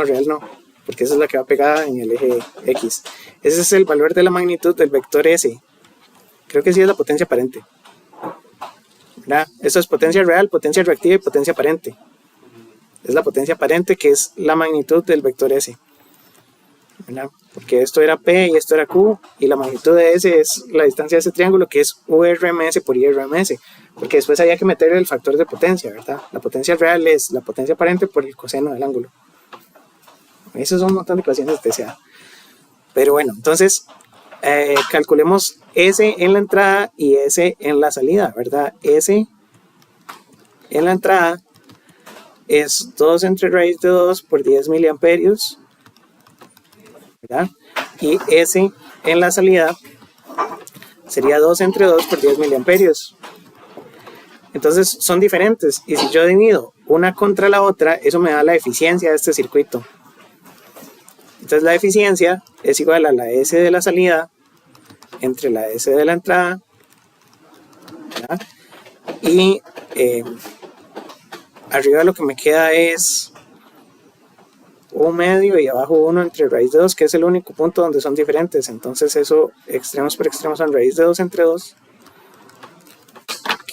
real no, porque esa es la que va pegada en el eje X. Ese es el valor de la magnitud del vector S. Creo que sí es la potencia aparente. ¿Verdad? Eso es potencia real, potencia reactiva y potencia aparente. Es la potencia aparente que es la magnitud del vector S. ¿Verdad? Porque esto era P y esto era Q, y la magnitud de S es la distancia de ese triángulo, que es URMS por IRMS, porque después había que meter el factor de potencia, ¿verdad? La potencia real es la potencia aparente por el coseno del ángulo. Esos son un montón de ecuaciones de TCA. Pero bueno, entonces calculemos S en la entrada y S en la salida, ¿verdad? S en la entrada es 2 entre raíz de 2 por 10 miliamperios, ¿verdad? Y S en la salida sería 2 entre 2 por 10 miliamperios. Entonces son diferentes, y si yo divido una contra la otra, eso me da la eficiencia de este circuito. Entonces la eficiencia es igual a la S de la salida entre la S de la entrada, ¿verdad? Y arriba lo que me queda es 1 medio y abajo 1 entre raíz de 2, que es el único punto donde son diferentes. Entonces eso, extremos por extremos, son raíz de 2 entre 2,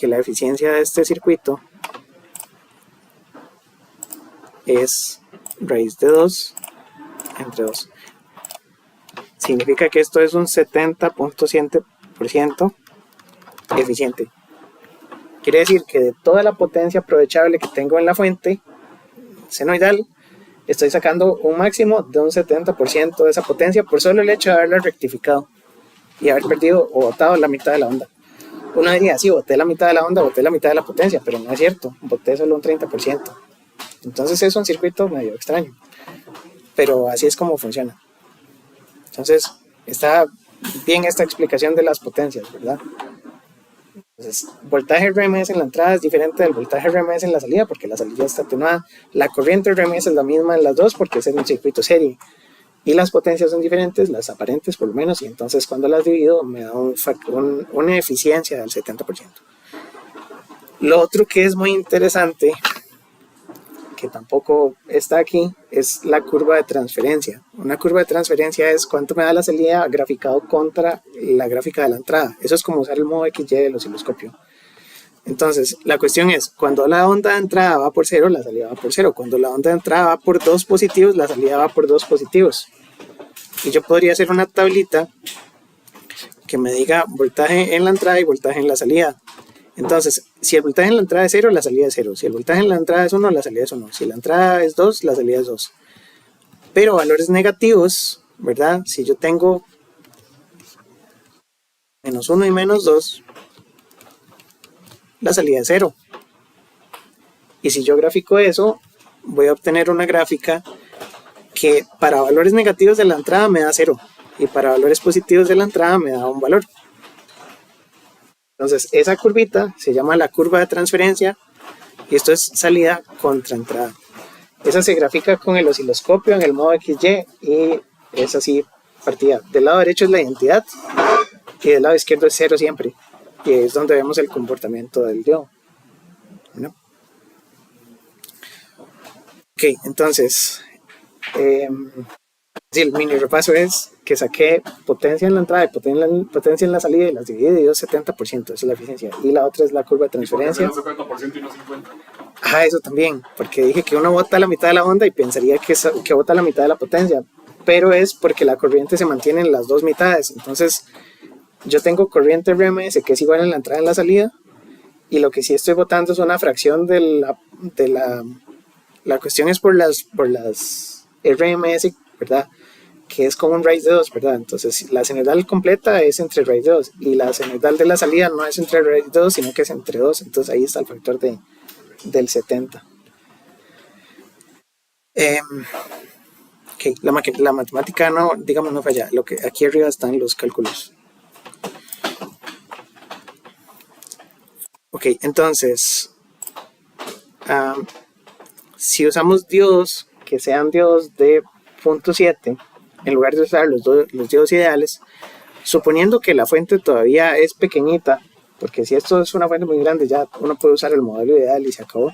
que la eficiencia de este circuito es raíz de 2 entre 2. Significa que esto es un 70.7% eficiente. Quiere decir que de toda la potencia aprovechable que tengo en la fuente senoidal, estoy sacando un máximo de un 70% de esa potencia por solo el hecho de haberla rectificado y haber perdido o botado la mitad de la onda. Uno diría, sí, boté la mitad de la onda, boté la mitad de la potencia, pero no es cierto, boté solo un 30%. Entonces es un circuito medio extraño, pero así es como funciona. Entonces está bien esta explicación de las potencias, ¿verdad? Entonces, voltaje RMS en la entrada es diferente del voltaje RMS en la salida porque la salida está atenuada. La corriente RMS es la misma en las dos porque es en un circuito serie. Y las potencias son diferentes, las aparentes por lo menos, y entonces cuando las divido me da una eficiencia del 70%. Lo otro que es muy interesante, que tampoco está aquí, es la curva de transferencia. Una curva de transferencia es cuánto me da la salida graficado contra la gráfica de la entrada. Eso es como usar el modo XY del osciloscopio. Entonces, la cuestión es, cuando la onda de entrada va por 0, la salida va por 0. Cuando la onda de entrada va por 2 positivos, la salida va por 2 positivos. Y yo podría hacer una tablita que me diga voltaje en la entrada y voltaje en la salida. Entonces, si el voltaje en la entrada es 0, la salida es 0. Si el voltaje en la entrada es 1, la salida es 1. Si la entrada es 2, la salida es 2. Pero valores negativos, ¿verdad? Si yo tengo menos 1 y menos 2, la salida es 0. Y si yo grafico eso, voy a obtener una gráfica que para valores negativos de la entrada me da 0 y para valores positivos de la entrada me da un valor. Entonces esa curvita se llama la curva de transferencia y esto es salida contra entrada. Esa se grafica con el osciloscopio en el modo XY y es así partida. Del lado derecho es la identidad y del lado izquierdo es 0 siempre, y es donde vemos el comportamiento del diodo, ¿no? Ok, entonces el mini repaso es que saqué potencia en la entrada y potencia en la salida y las dividí y dio 70%, esa es la eficiencia. Y la otra es la curva de transferencia. ¿Por qué no 70% y no 50%? Ajá, eso también, porque dije que uno bota la mitad de la onda y pensaría que bota la mitad de la potencia, pero es porque la corriente se mantiene en las dos mitades. Entonces yo tengo corriente RMS que es igual en la entrada y en la salida, y lo que sí estoy botando es una fracción de la cuestión es por las RMS, ¿verdad? Que es como un raíz de 2, ¿verdad? Entonces la senoidal completa es entre raíz de 2 y la senoidal de la salida no es entre raíz de 2, sino que es entre 2, entonces ahí está el factor del 70. Okay, la matemática no, digamos, no falla. Aquí arriba están los cálculos. Ok, entonces si usamos diodos que sean diodos de 0.7 en lugar de usar los diodos ideales, suponiendo que la fuente todavía es pequeñita, porque si esto es una fuente muy grande ya uno puede usar el modelo ideal y se acabó,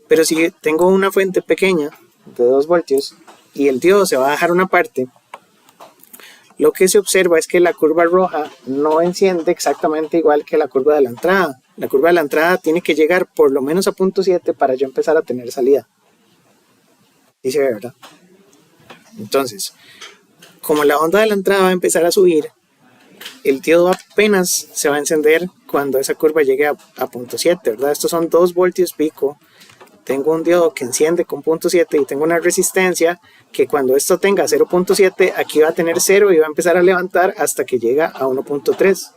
pero si tengo una fuente pequeña de 2 voltios y el diodo se va a dejar una parte, lo que se observa es que la curva roja no enciende exactamente igual que la curva de la entrada. La curva de la entrada tiene que llegar por lo menos a 0.7 para yo empezar a tener salida. ¿Sí se ve, verdad? Entonces, como la onda de la entrada va a empezar a subir, el diodo apenas se va a encender cuando esa curva llegue a 0.7, ¿verdad? Estos son 2 voltios pico. Tengo un diodo que enciende con 0.7 y tengo una resistencia que cuando esto tenga 0.7, aquí va a tener 0 y va a empezar a levantar hasta que llega a 1.3.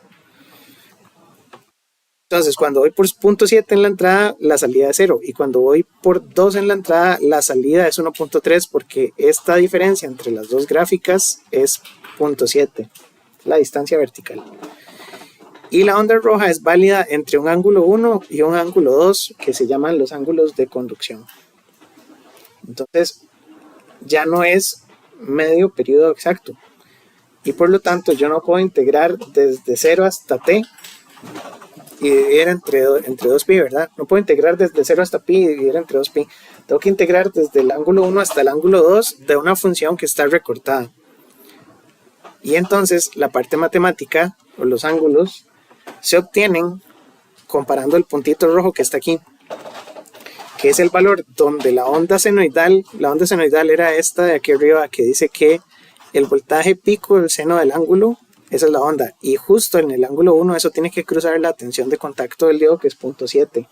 Entonces, cuando voy por 0.7 en la entrada, la salida es 0. Y cuando voy por 2 en la entrada, la salida es 1.3 porque esta diferencia entre las dos gráficas es 0.7, la distancia vertical. Y la onda roja es válida entre un ángulo 1 y un ángulo 2, que se llaman los ángulos de conducción. Entonces, ya no es medio periodo exacto. Y por lo tanto, yo no puedo integrar desde 0 hasta t y dividir entre 2pi, ¿verdad? No puedo integrar desde 0 hasta pi y dividir entre 2pi. Tengo que integrar desde el ángulo 1 hasta el ángulo 2 de una función que está recortada. Y entonces la parte matemática, o los ángulos, se obtienen comparando el puntito rojo que está aquí, que es el valor donde la onda senoidal era esta de aquí arriba, que dice que el voltaje pico del seno del ángulo, esa es la onda, y justo en el ángulo 1 eso tiene que cruzar la tensión de contacto del diodo, que es 0.7.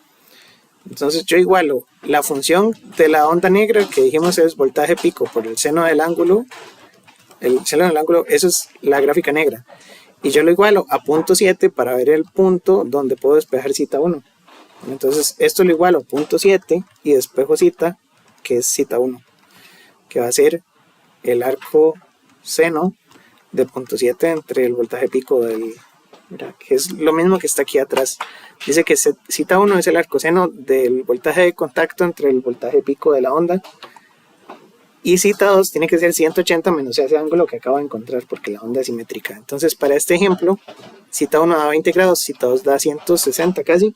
Entonces yo igualo la función de la onda negra, que dijimos es voltaje pico por el seno del ángulo, eso es la gráfica negra, y yo lo igualo a 0.7 para ver el punto donde puedo despejar cita 1. Entonces esto lo igualo a 0.7 y despejo cita, que es cita 1, que va a ser el arco seno de 0.7 entre el voltaje pico del... Mira, que es lo mismo que está aquí atrás. Dice que cita 1 es el arco seno del voltaje de contacto entre el voltaje pico de la onda. Y cita 2 tiene que ser 180 menos ese ángulo que acabo de encontrar, porque la onda es simétrica. Entonces para este ejemplo, cita 1 da 20 grados, cita 2 da 160 casi.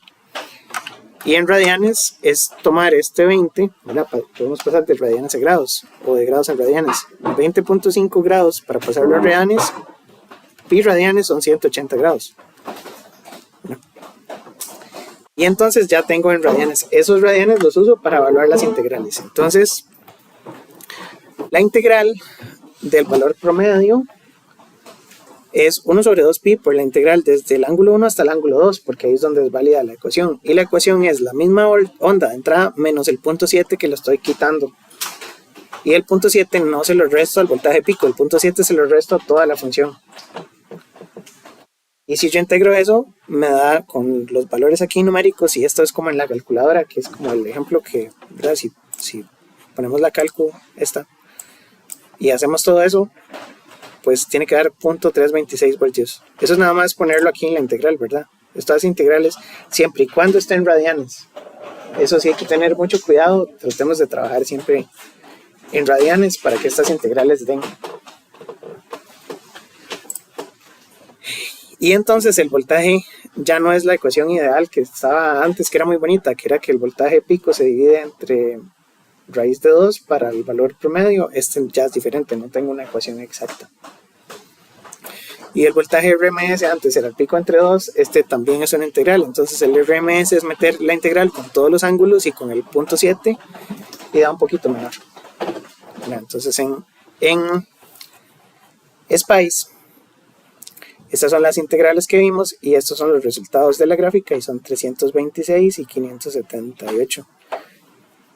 Y en radianes es tomar este 20, ¿verdad? Podemos pasar de radianes a grados, o de grados a radianes. 20.5 grados para pasarlo a radianes, pi radianes son 180 grados. ¿No? Y entonces ya tengo en radianes. Esos radianes los uso para evaluar las integrales. Entonces, la integral del valor promedio es 1 sobre 2pi por la integral desde el ángulo 1 hasta el ángulo 2, porque ahí es donde es válida la ecuación. Y la ecuación es la misma onda de entrada menos el 0.7 que lo estoy quitando. Y el 0.7 no se lo resto al voltaje pico, el 0.7 se lo resto a toda la función. Y si yo integro eso, me da con los valores aquí numéricos, y esto es como en la calculadora, que es como el ejemplo que, ¿verdad? Si ponemos la calcu esta y hacemos todo eso, pues tiene que dar 0.326 voltios. Eso es nada más ponerlo aquí en la integral, ¿verdad? Estas integrales, siempre y cuando estén radianes. Eso sí hay que tener mucho cuidado, tratemos de trabajar siempre en radianes para que estas integrales den. Y entonces el voltaje ya no es la ecuación ideal que estaba antes, que era muy bonita, que era que el voltaje pico se divide entre raíz de 2 para el valor promedio. Este ya es diferente, no tengo una ecuación exacta. Y el voltaje RMS antes era el pico entre 2, este también es una integral. Entonces el RMS es meter la integral con todos los ángulos y con el 0.7 y da un poquito menor. Entonces en SPICE, estas son las integrales que vimos y estos son los resultados de la gráfica, y son 326 y 578.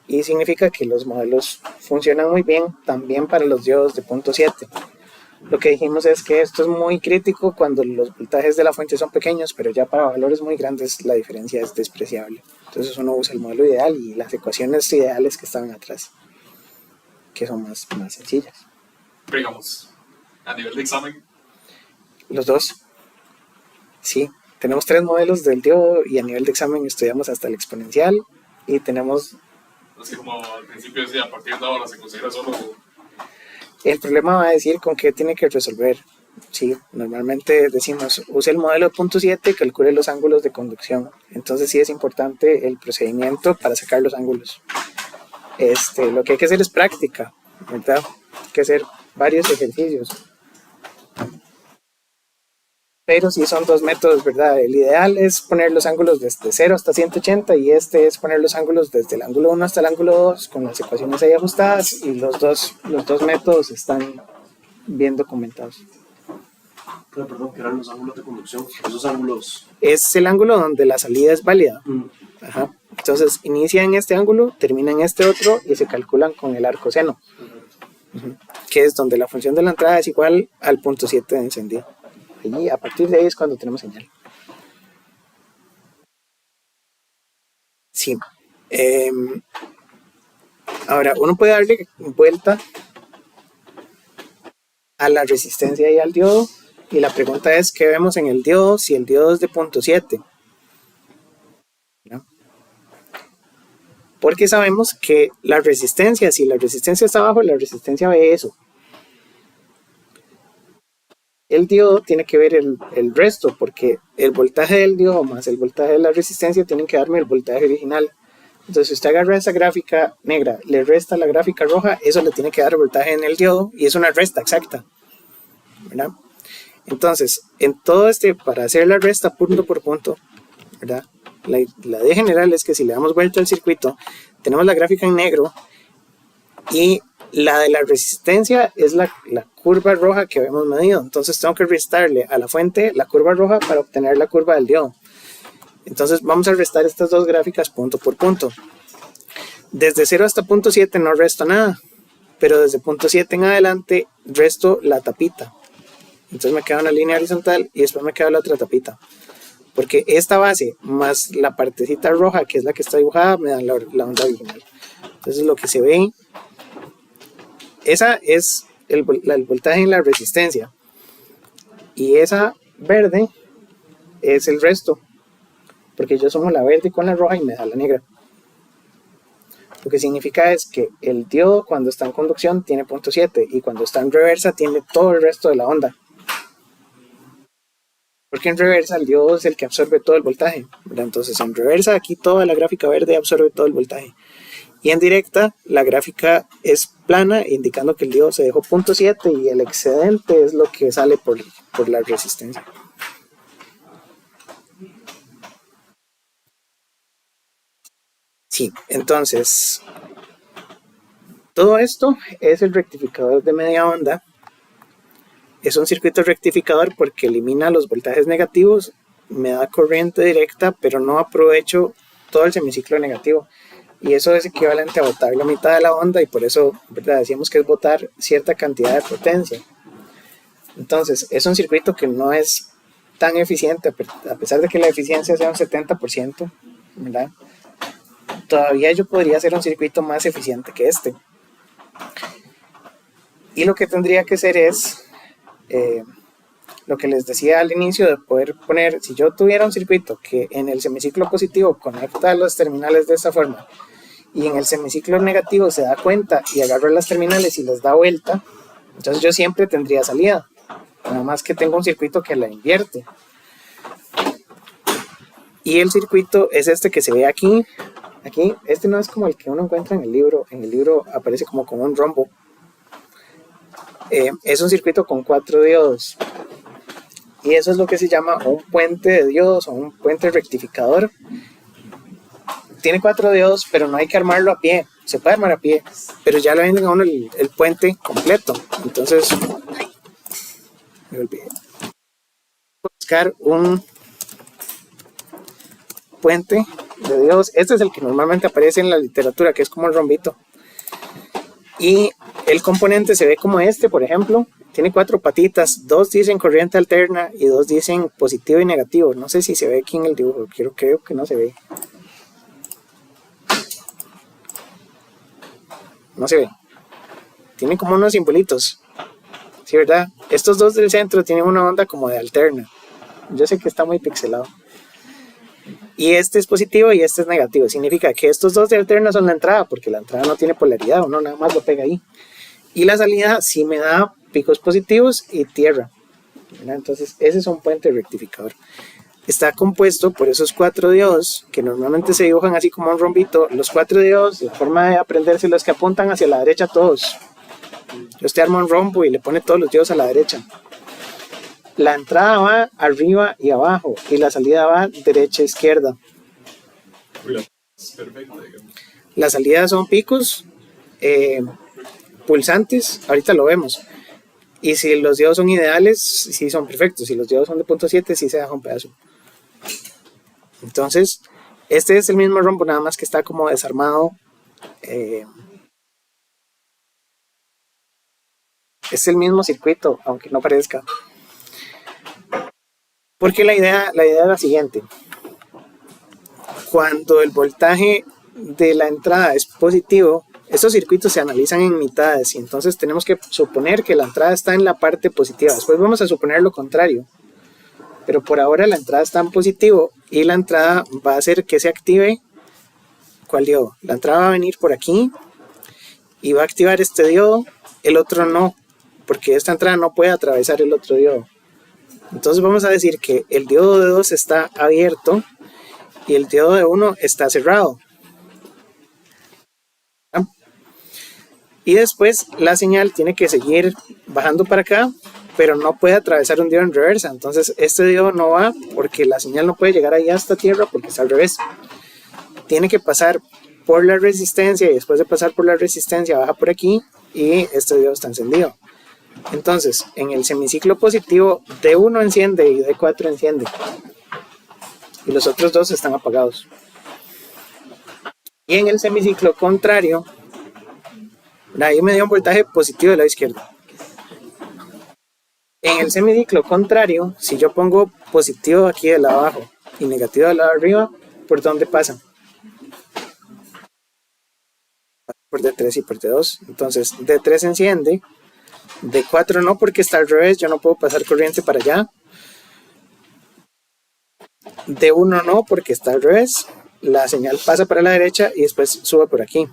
Y significa que los modelos funcionan muy bien también para los diodos de 0.7. Lo que dijimos es que esto es muy crítico cuando los voltajes de la fuente son pequeños, pero ya para valores muy grandes la diferencia es despreciable. Entonces uno usa el modelo ideal y las ecuaciones ideales que estaban atrás, que son más sencillas. Digamos, a nivel de examen. Los dos. Sí, tenemos 3 modelos del diodo y a nivel de examen estudiamos hasta el exponencial y tenemos... Así como al principio decía, a partir de ahora se considera solo... El problema va a decir con qué tiene que resolver. Sí, normalmente decimos, use el modelo de 0.7 y calcule los ángulos de conducción. Entonces sí es importante el procedimiento para sacar los ángulos. Lo que hay que hacer es práctica, ¿verdad? Hay que hacer varios ejercicios. Pero sí son 2 métodos, ¿verdad? El ideal es poner los ángulos desde 0 hasta 180 y este es poner los ángulos desde el ángulo 1 hasta el ángulo 2 con las ecuaciones ahí ajustadas, y los dos métodos están bien documentados. Pero, perdón, ¿qué eran los ángulos de conducción? Esos ángulos... Es el ángulo donde la salida es válida. Ajá. Entonces inicia en este ángulo, termina en este otro y se calculan con el arco seno, que es donde la función de la entrada es igual al 0.7 de encendido. Y a partir de ahí es cuando tenemos señal. Sí. Ahora, uno puede darle vuelta a la resistencia y al diodo. Y la pregunta es, ¿qué vemos en el diodo si el diodo es de 0.7? ¿No? Porque sabemos que la resistencia, si la resistencia está abajo, la resistencia ve eso. El diodo tiene que ver el resto, porque el voltaje del diodo más el voltaje de la resistencia tienen que darme el voltaje original. Entonces, si usted agarra esa gráfica negra, le resta la gráfica roja, eso le tiene que dar el voltaje en el diodo, y es una resta exacta, ¿verdad? Entonces, en todo para hacer la resta punto por punto, ¿verdad? La idea general es que si le damos vuelta al circuito, tenemos la gráfica en negro y la de la resistencia es la curva roja que habíamos medido. Entonces tengo que restarle a la fuente la curva roja para obtener la curva del diodo. Entonces vamos a restar estas dos gráficas punto por punto. Desde 0 hasta punto 7 no resto nada, pero desde punto 7 en adelante resto la tapita. Entonces me queda una línea horizontal y después me queda la otra tapita. Porque esta base más la partecita roja, que es la que está dibujada, me dan la onda original. Entonces lo que se ve, esa es el voltaje en la resistencia. Y esa verde es el resto. Porque yo sumo la verde con la roja y me da la negra. Lo que significa es que el diodo cuando está en conducción tiene punto 7 y cuando está en reversa tiene todo el resto de la onda. Porque en reversa el diodo es el que absorbe todo el voltaje, ¿verdad? Entonces en reversa aquí toda la gráfica verde absorbe todo el voltaje. Y en directa la gráfica es plana, indicando que el diodo se dejó punto 7 y el excedente es lo que sale por la resistencia. Sí, entonces todo esto es el rectificador de media onda. Es un circuito rectificador porque elimina los voltajes negativos, me da corriente directa, pero no aprovecho todo el semiciclo negativo. Y eso es equivalente a botar la mitad de la onda y por eso, ¿verdad?, decíamos que es botar cierta cantidad de potencia. Entonces, es un circuito que no es tan eficiente, a pesar de que la eficiencia sea un 70%, ¿verdad? Todavía yo podría hacer un circuito más eficiente que este. Y lo que tendría que hacer es lo que les decía al inicio, de poder poner, si yo tuviera un circuito que en el semiciclo positivo conecta los terminales de esta forma y en el semiciclo negativo se da cuenta y agarra las terminales y les da vuelta, entonces yo siempre tendría salida, nada más que tengo un circuito que la invierte. Y el circuito es este que se ve aquí. Este no es como el que uno encuentra en el libro aparece como con un rombo. Es un circuito con 4 diodos y eso es lo que se llama un puente de diodos o un puente rectificador. Tiene 4 diodos, pero no hay que armarlo a pie, se puede armar a pie, pero ya le venden a uno el puente completo. Entonces me olvidé buscar un puente de diodos. Este es el que normalmente aparece en la literatura, que es como el rombito. Y el componente se ve como este, por ejemplo. Tiene 4 patitas, 2 dicen corriente alterna y 2 dicen positivo y negativo. No sé si se ve aquí en el dibujo, creo que no se ve. No se ve. Tiene como unos simbolitos. Sí, ¿verdad? Estos dos del centro tienen una onda como de alterna. Yo sé que está muy pixelado. Y este es positivo y este es negativo. Significa que estos dos de alterna son la entrada, porque la entrada no tiene polaridad, uno nada más lo pega ahí. Y la salida sí me da picos positivos y tierra, ¿verdad? Entonces ese es un puente rectificador. Está compuesto por esos 4 diodos que normalmente se dibujan así como un rombito. Los 4 diodos, la forma de aprendérselos es que apuntan hacia la derecha todos. Usted arma un rombo y le pone todos los diodos a la derecha. La entrada va arriba y abajo y la salida va derecha e izquierda. Es perfecto, digamos. Las salidas son picos pulsantes, ahorita lo vemos. Y si los diodos son ideales, sí son perfectos. Si los diodos son de punto 7, sí se deja un pedazo. Entonces, este es el mismo rombo, nada más que está como desarmado. Es el mismo circuito, aunque no parezca. Porque la idea es la siguiente. Cuando el voltaje de la entrada es positivo, estos circuitos se analizan en mitades y entonces tenemos que suponer que la entrada está en la parte positiva. Después vamos a suponer lo contrario. Pero por ahora la entrada está en positivo y la entrada va a hacer que se active. ¿Cuál diodo? La entrada va a venir por aquí y va a activar este diodo, el otro no, porque esta entrada no puede atravesar el otro diodo. Entonces vamos a decir que el diodo de 2 está abierto y el diodo de 1 está cerrado. Y después la señal tiene que seguir bajando para acá, pero no puede atravesar un diodo en reversa. Entonces este diodo no va porque la señal no puede llegar ahí hasta tierra porque está al revés. Tiene que pasar por la resistencia y después de pasar por la resistencia baja por aquí y este diodo está encendido. Entonces en el semiciclo positivo D1 enciende y D4 enciende y los otros dos están apagados. Y en el semiciclo contrario, ahí me dio un voltaje positivo del lado izquierdo. En el semiciclo contrario, si yo pongo positivo aquí del lado abajo y negativo del lado arriba, ¿por dónde pasa? Por D3 y por D2. Entonces D3 enciende, D4 no porque está al revés, yo no puedo pasar corriente para allá. D1 no porque está al revés, la señal pasa para la derecha y después sube por aquí.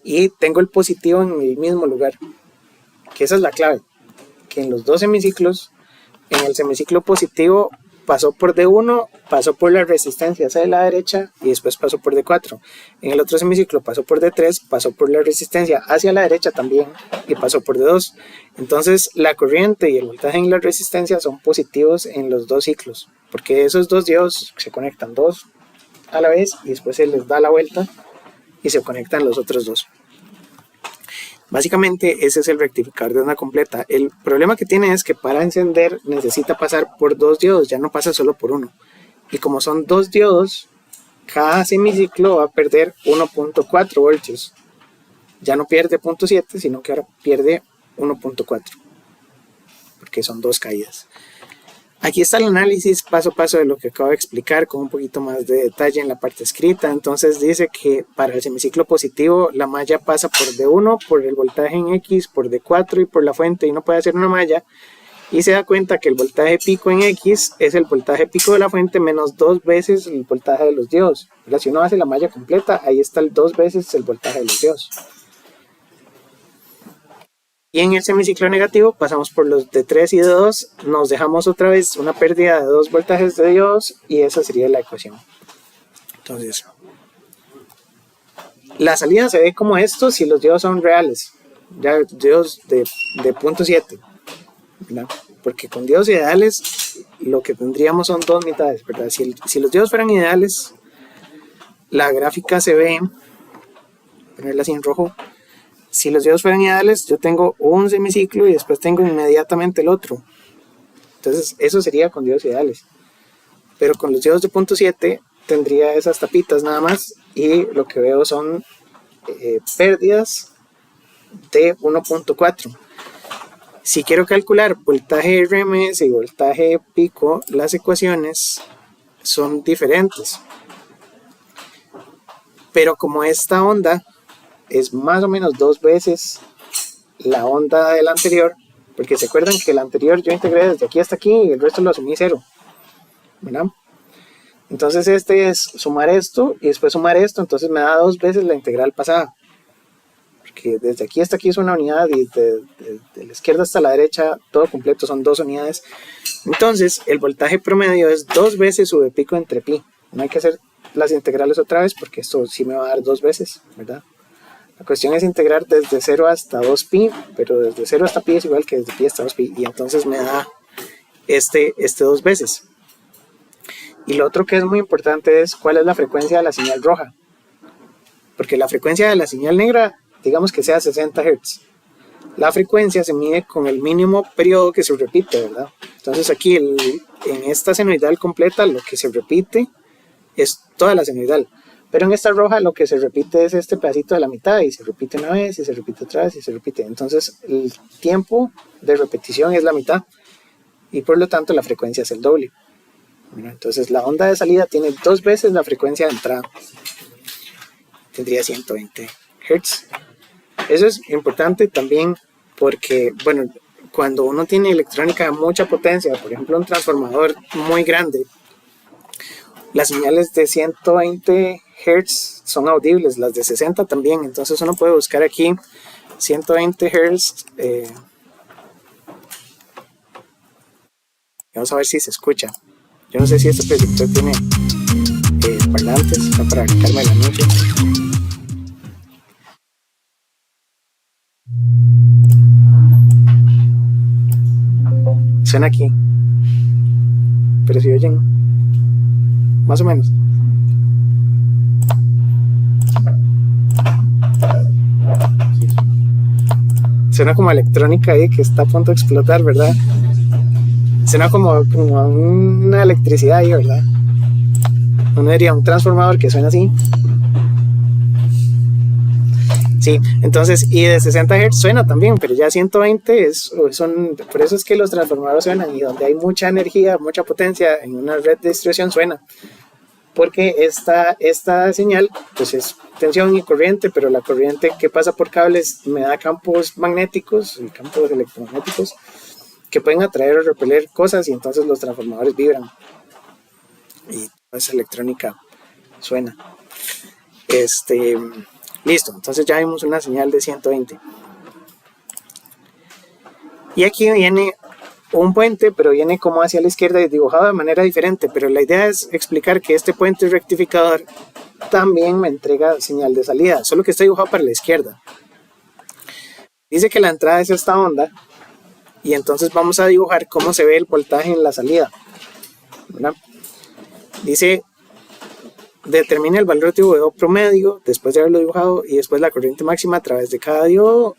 Y tengo el positivo en el mismo lugar, que esa es la clave, que en los dos semiciclos, en el semiciclo positivo pasó por D1, pasó por la resistencia hacia la derecha y después pasó por D4. En el otro semiciclo pasó por D3, pasó por la resistencia hacia la derecha también y pasó por D2. Entonces la corriente y el voltaje en la resistencia son positivos en los dos ciclos, porque esos dos diodos se conectan dos a la vez y después se les da la vuelta y se conectan los otros dos. Básicamente ese es el rectificador de onda completa. El problema que tiene es que para encender necesita pasar por dos diodos, ya no pasa solo por uno. Y como son dos diodos, cada semiciclo va a perder 1.4 voltios. Ya no pierde 0.7, sino que ahora pierde 1.4. Porque son dos caídas. Aquí está el análisis paso a paso de lo que acabo de explicar con un poquito más de detalle en la parte escrita. Entonces dice que para el semiciclo positivo la malla pasa por D1, por el voltaje en X, por D4 y por la fuente y no puede hacer una malla. Y se da cuenta que el voltaje pico en X es el voltaje pico de la fuente menos 2 veces el voltaje de los diodos. Si uno hace la malla completa, ahí está el 2 veces el voltaje de los diodos. Y en el semiciclo negativo pasamos por los D3 y D2, nos dejamos otra vez una pérdida de 2 voltajes de diodos y esa sería la ecuación. Entonces, la salida se ve como esto si los diodos son reales, ya diodos de 0.7, ¿verdad? Porque con diodos ideales lo que tendríamos son dos mitades, ¿verdad? Si los diodos fueran ideales, la gráfica se ve, ponerla así en rojo. Si los diodos fueran ideales, yo tengo un semiciclo y después tengo inmediatamente el otro. Entonces, eso sería con diodos ideales. Pero con los diodos de 0.7 tendría esas tapitas nada más y lo que veo son pérdidas de 1.4. Si quiero calcular voltaje RMS y voltaje pico, las ecuaciones son diferentes. Pero como esta onda es más o menos 2 veces la onda del anterior, porque se acuerdan que el anterior yo integré desde aquí hasta aquí y el resto lo asumí 0, ¿verdad? Entonces este es sumar esto y después sumar esto, entonces me da 2 veces la integral pasada, porque desde aquí hasta aquí es una unidad y de la izquierda hasta la derecha todo completo son 2 unidades. Entonces el voltaje promedio es 2 veces sube pico entre pi. No hay que hacer las integrales otra vez porque esto sí me va a dar 2 veces, ¿verdad? La cuestión es integrar desde 0 hasta 2pi, pero desde 0 hasta pi es igual que desde pi hasta 2pi, y entonces me da este 2 veces. Y lo otro que es muy importante es cuál es la frecuencia de la señal roja, porque la frecuencia de la señal negra, digamos que sea 60 Hz. La frecuencia se mide con el mínimo periodo que se repite, ¿verdad? Entonces aquí en esta senoidal completa lo que se repite es toda la senoidal. Pero en esta roja lo que se repite es este pedacito de la mitad y se repite una vez y se repite otra vez y se repite. Entonces el tiempo de repetición es la mitad y por lo tanto la frecuencia es el doble. Entonces la onda de salida tiene 2 veces la frecuencia de entrada. Tendría 120 Hz. Eso es importante también porque, bueno, cuando uno tiene electrónica de mucha potencia, por ejemplo un transformador muy grande, las señales de 120 Hz son audibles, las de 60 también, entonces uno puede buscar aquí 120 Hz. Vamos a ver si se escucha. Yo no sé si este proyector tiene parlantes para aplicarme el anuncio. suena aquí. Pero si oyen, más o menos. Suena como electrónica ahí que está a punto de explotar, ¿verdad? Suena como una electricidad ahí, ¿verdad? Uno diría un transformador que suena así. Sí, entonces, y de 60 Hz suena también, pero ya 120 por eso es que los transformadores suenan, y donde hay mucha energía, mucha potencia en una red de distribución suena. Porque esta señal pues es tensión y corriente, pero la corriente que pasa por cables me da campos magnéticos y campos electromagnéticos que pueden atraer o repeler cosas, y entonces los transformadores vibran y esa electrónica suena. Listo, entonces ya vimos una señal de 120. Y aquí viene un puente, pero viene como hacia la izquierda y dibujado de manera diferente, pero la idea es explicar que este puente rectificador también me entrega señal de salida, solo que está dibujado para la izquierda. Dice que la entrada es esta onda, y entonces vamos a dibujar cómo se ve el voltaje en la salida, ¿verdad? Dice, determina el valor de VO promedio después de haberlo dibujado, y después la corriente máxima a través de cada diodo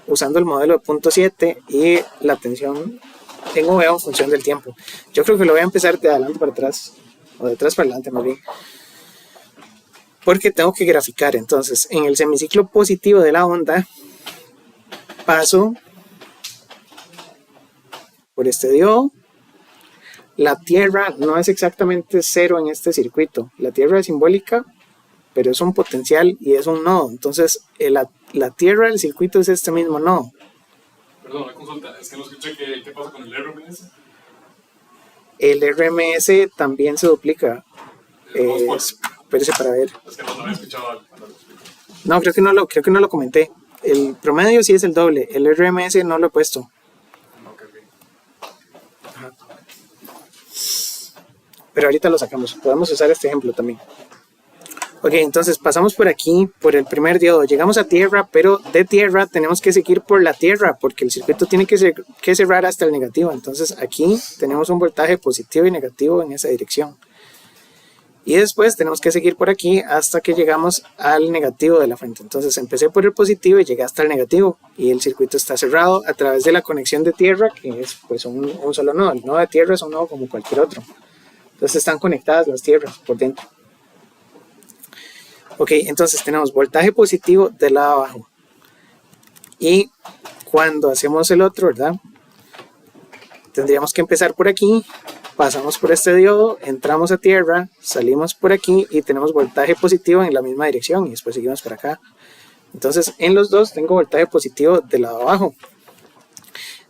usando el modelo de punto 7 y la tensión en VO en función del tiempo. Yo creo que lo voy a empezar de adelante para atrás, o de atrás para adelante más bien, porque tengo que graficar. Entonces, en el semiciclo positivo de la onda paso por este diodo. La tierra no es exactamente cero en este circuito. La tierra es simbólica, pero es un potencial y es un nodo. Entonces, la tierra del circuito es este mismo nodo. Perdón, una consulta. Es que no escuché qué pasa con el RMS. El RMS también se duplica. Espérese para ver. Es que no había escuchado. No, creo que no lo comenté. El promedio sí es el doble. El RMS no lo he puesto. Ajá. Pero ahorita lo sacamos. Podemos usar este ejemplo también. Ok, entonces pasamos por aquí, por el primer diodo. Llegamos a tierra, pero de tierra tenemos que seguir por la tierra, porque el circuito tiene que cerrar hasta el negativo. Entonces aquí tenemos un voltaje positivo y negativo en esa dirección. Y después tenemos que seguir por aquí hasta que llegamos al negativo de la fuente. Entonces empecé por el positivo y llegué hasta el negativo. Y el circuito está cerrado a través de la conexión de tierra, que es pues un solo nodo. El nodo de tierra es un nodo como cualquier otro. Entonces están conectadas las tierras por dentro. Ok, entonces tenemos voltaje positivo del lado abajo. Y cuando hacemos el otro, ¿verdad? Tendríamos que empezar por aquí, pasamos por este diodo, entramos a tierra, salimos por aquí y tenemos voltaje positivo en la misma dirección, y después seguimos por acá. Entonces en los dos tengo voltaje positivo del lado abajo.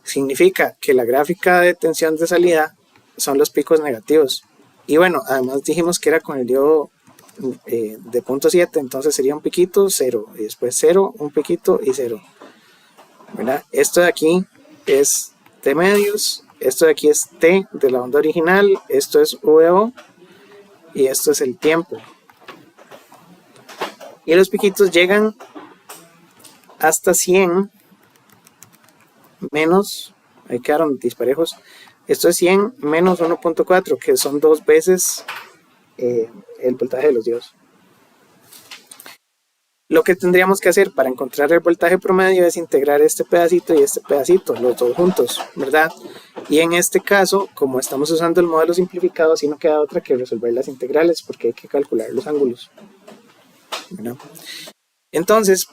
Significa que la gráfica de tensión de salida son los picos negativos. Y bueno, además dijimos que era con el diodo de punto 7, entonces sería un piquito, 0, y después 0, un piquito y 0, ¿verdad? Esto de aquí es T medios, esto de aquí es T de la onda original, esto es VO y esto es el tiempo. Y los piquitos llegan hasta 100 menos, ahí quedaron disparejos, esto es 100 menos 1.4, que son 2 veces el voltaje de los diodos. Lo que tendríamos que hacer para encontrar el voltaje promedio es integrar este pedacito y este pedacito, los dos juntos, ¿verdad? Y en este caso, como estamos usando el modelo simplificado, sí no queda otra que resolver las integrales, porque hay que calcular los ángulos, ¿verdad? Entonces,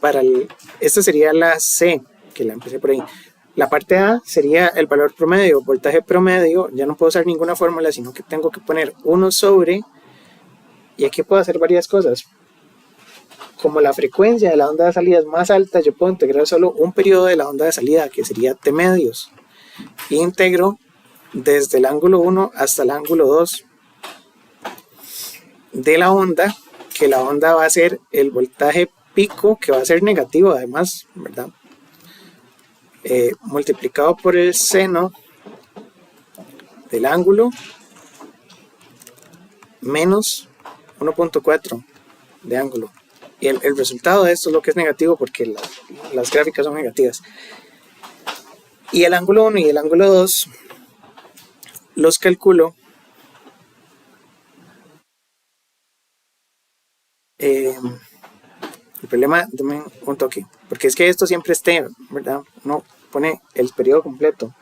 esta sería la C, que la empecé por ahí. La parte A sería el valor promedio, voltaje promedio. Ya no puedo usar ninguna fórmula, sino que tengo que poner 1 sobre, y aquí puedo hacer varias cosas. Como la frecuencia de la onda de salida es más alta, yo puedo integrar solo un periodo de la onda de salida, que sería T medios. Y integro desde el ángulo 1 hasta el ángulo 2 de la onda, que la onda va a ser el voltaje pico, que va a ser negativo además, ¿verdad? Multiplicado por el seno del ángulo menos 1.4 de ángulo. Y el resultado de esto es lo que es negativo, porque las gráficas son negativas. Y el ángulo 1 y el ángulo 2 los calculo el problema, dame un toque, porque es que esto siempre es T, ¿verdad? No pone el periodo completo.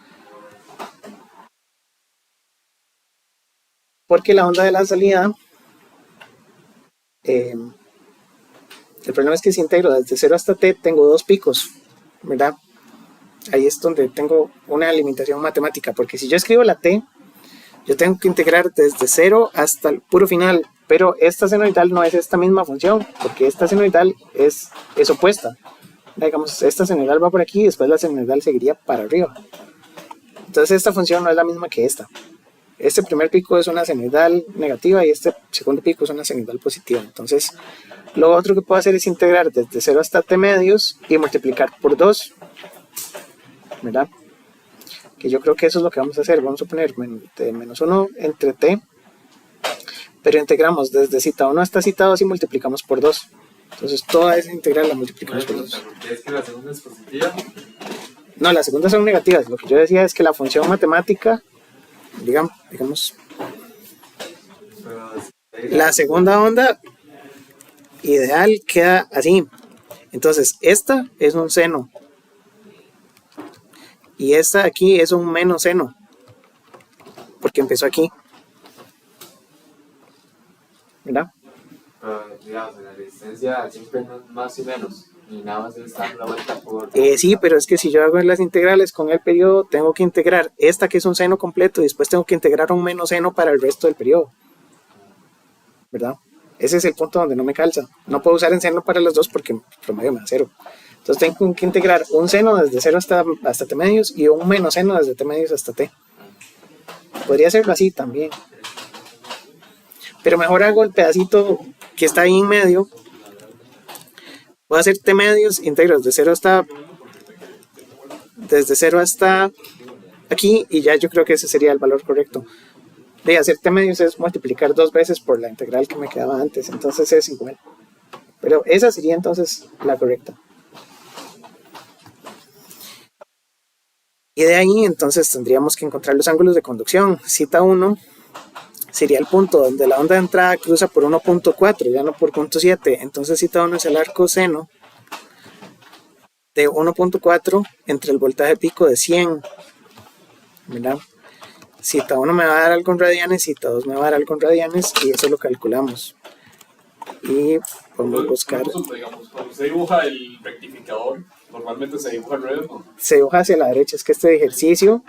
Porque la onda de la salida, el problema es que si integro desde 0 hasta T, tengo dos picos, ¿verdad? Ahí es donde tengo una limitación matemática, porque si yo escribo la T, yo tengo que integrar desde 0 hasta el puro final, pero esta senoidal no es esta misma función, porque esta senoidal es opuesta. Digamos, esta senoidal va por aquí y después la senoidal seguiría para arriba. Entonces esta función no es la misma que esta. Este primer pico es una senoidal negativa y este segundo pico es una senoidal positiva. Entonces lo otro que puedo hacer es integrar desde 0 hasta T medios y multiplicar por 2, ¿verdad? Que yo creo que eso es lo que vamos a hacer. Vamos a poner menos 1 entre T, pero integramos desde cita 1 hasta cita 2 y multiplicamos por 2. Entonces toda esa integral la multiplicamos por 2. ¿Por qué es que la segunda es positiva? No, las segundas son negativas. Lo que yo decía es que la función matemática, digamos la segunda onda ideal queda así. Entonces esta es un seno y esta aquí es un menos seno porque empezó aquí, ¿verdad? Digamos, en la resistencia siempre no es más y menos, y nada más es dar la vuelta por... Sí, pero es que si yo hago las integrales con el periodo, tengo que integrar esta que es un seno completo y después tengo que integrar un menos seno para el resto del periodo, ¿verdad? Ese es el punto donde no me calza. No puedo usar en seno para los dos porque promedio me da 0. Entonces tengo que integrar un seno desde 0 hasta T medios y un menos seno desde T medios hasta T. Podría hacerlo así también. Pero mejor hago el pedacito que está ahí en medio. Voy a hacer T medios, integro desde 0 hasta aquí y ya yo creo que ese sería el valor correcto. De hacer T medios es multiplicar 2 veces por la integral que me quedaba antes, entonces es igual. Pero esa sería entonces la correcta. Y de ahí entonces tendríamos que encontrar los ángulos de conducción. Cita 1 sería el punto donde la onda de entrada cruza por 1.4, ya no por 0.7. Entonces cita 1 es el arco seno de 1.4 entre el voltaje pico de 100, ¿verdad? Cita 1 me va a dar algo en radianes, cita 2 me va a dar algo en radianes y eso lo calculamos. Y podemos buscar... Digamos, cuando se dibuja el rectificador, normalmente se dibuja al revés, ¿no? Se dibuja hacia la derecha, es que este ejercicio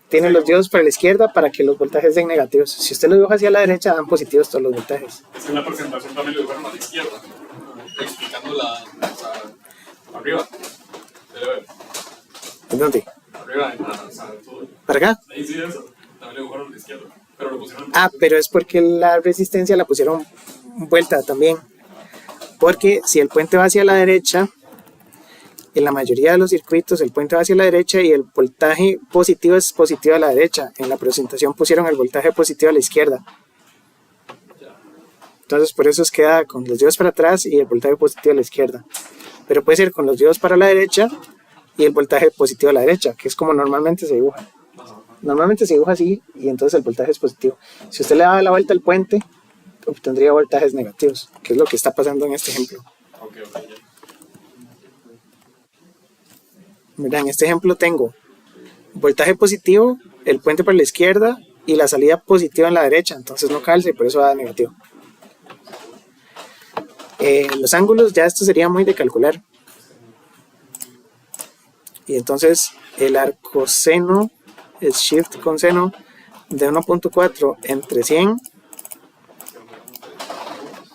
tiene los diodos para la izquierda para que los voltajes den negativos. Si usted lo dibuja hacia la derecha, dan positivos todos los voltajes. Es que en la presentación también lo dibujaron a la izquierda, explicando arriba. ¿Se le ve? ¿En dónde? Arriba, todo. ¿Para acá? Ahí sí, eso. También lo dibujaron a la izquierda, pero lo pusieron. Pero es porque la resistencia la pusieron vuelta también. Porque si el puente va hacia la derecha, en la mayoría de los circuitos el puente va hacia la derecha y el voltaje positivo es positivo a la derecha. En la presentación pusieron el voltaje positivo a la izquierda. Entonces por eso queda con los diodos para atrás y el voltaje positivo a la izquierda. Pero puede ser con los diodos para la derecha y el voltaje positivo a la derecha, que es como normalmente se dibuja. Normalmente se dibuja así y entonces el voltaje es positivo. Si usted le da la vuelta al puente, obtendría voltajes negativos, que es lo que está pasando en este ejemplo. Mira, en este ejemplo tengo voltaje positivo, el puente para la izquierda y la salida positiva en la derecha, entonces no calza y por eso da negativo. Los ángulos, ya esto sería muy de calcular. Y entonces el arcoseno es shift con seno de 1.4 entre 100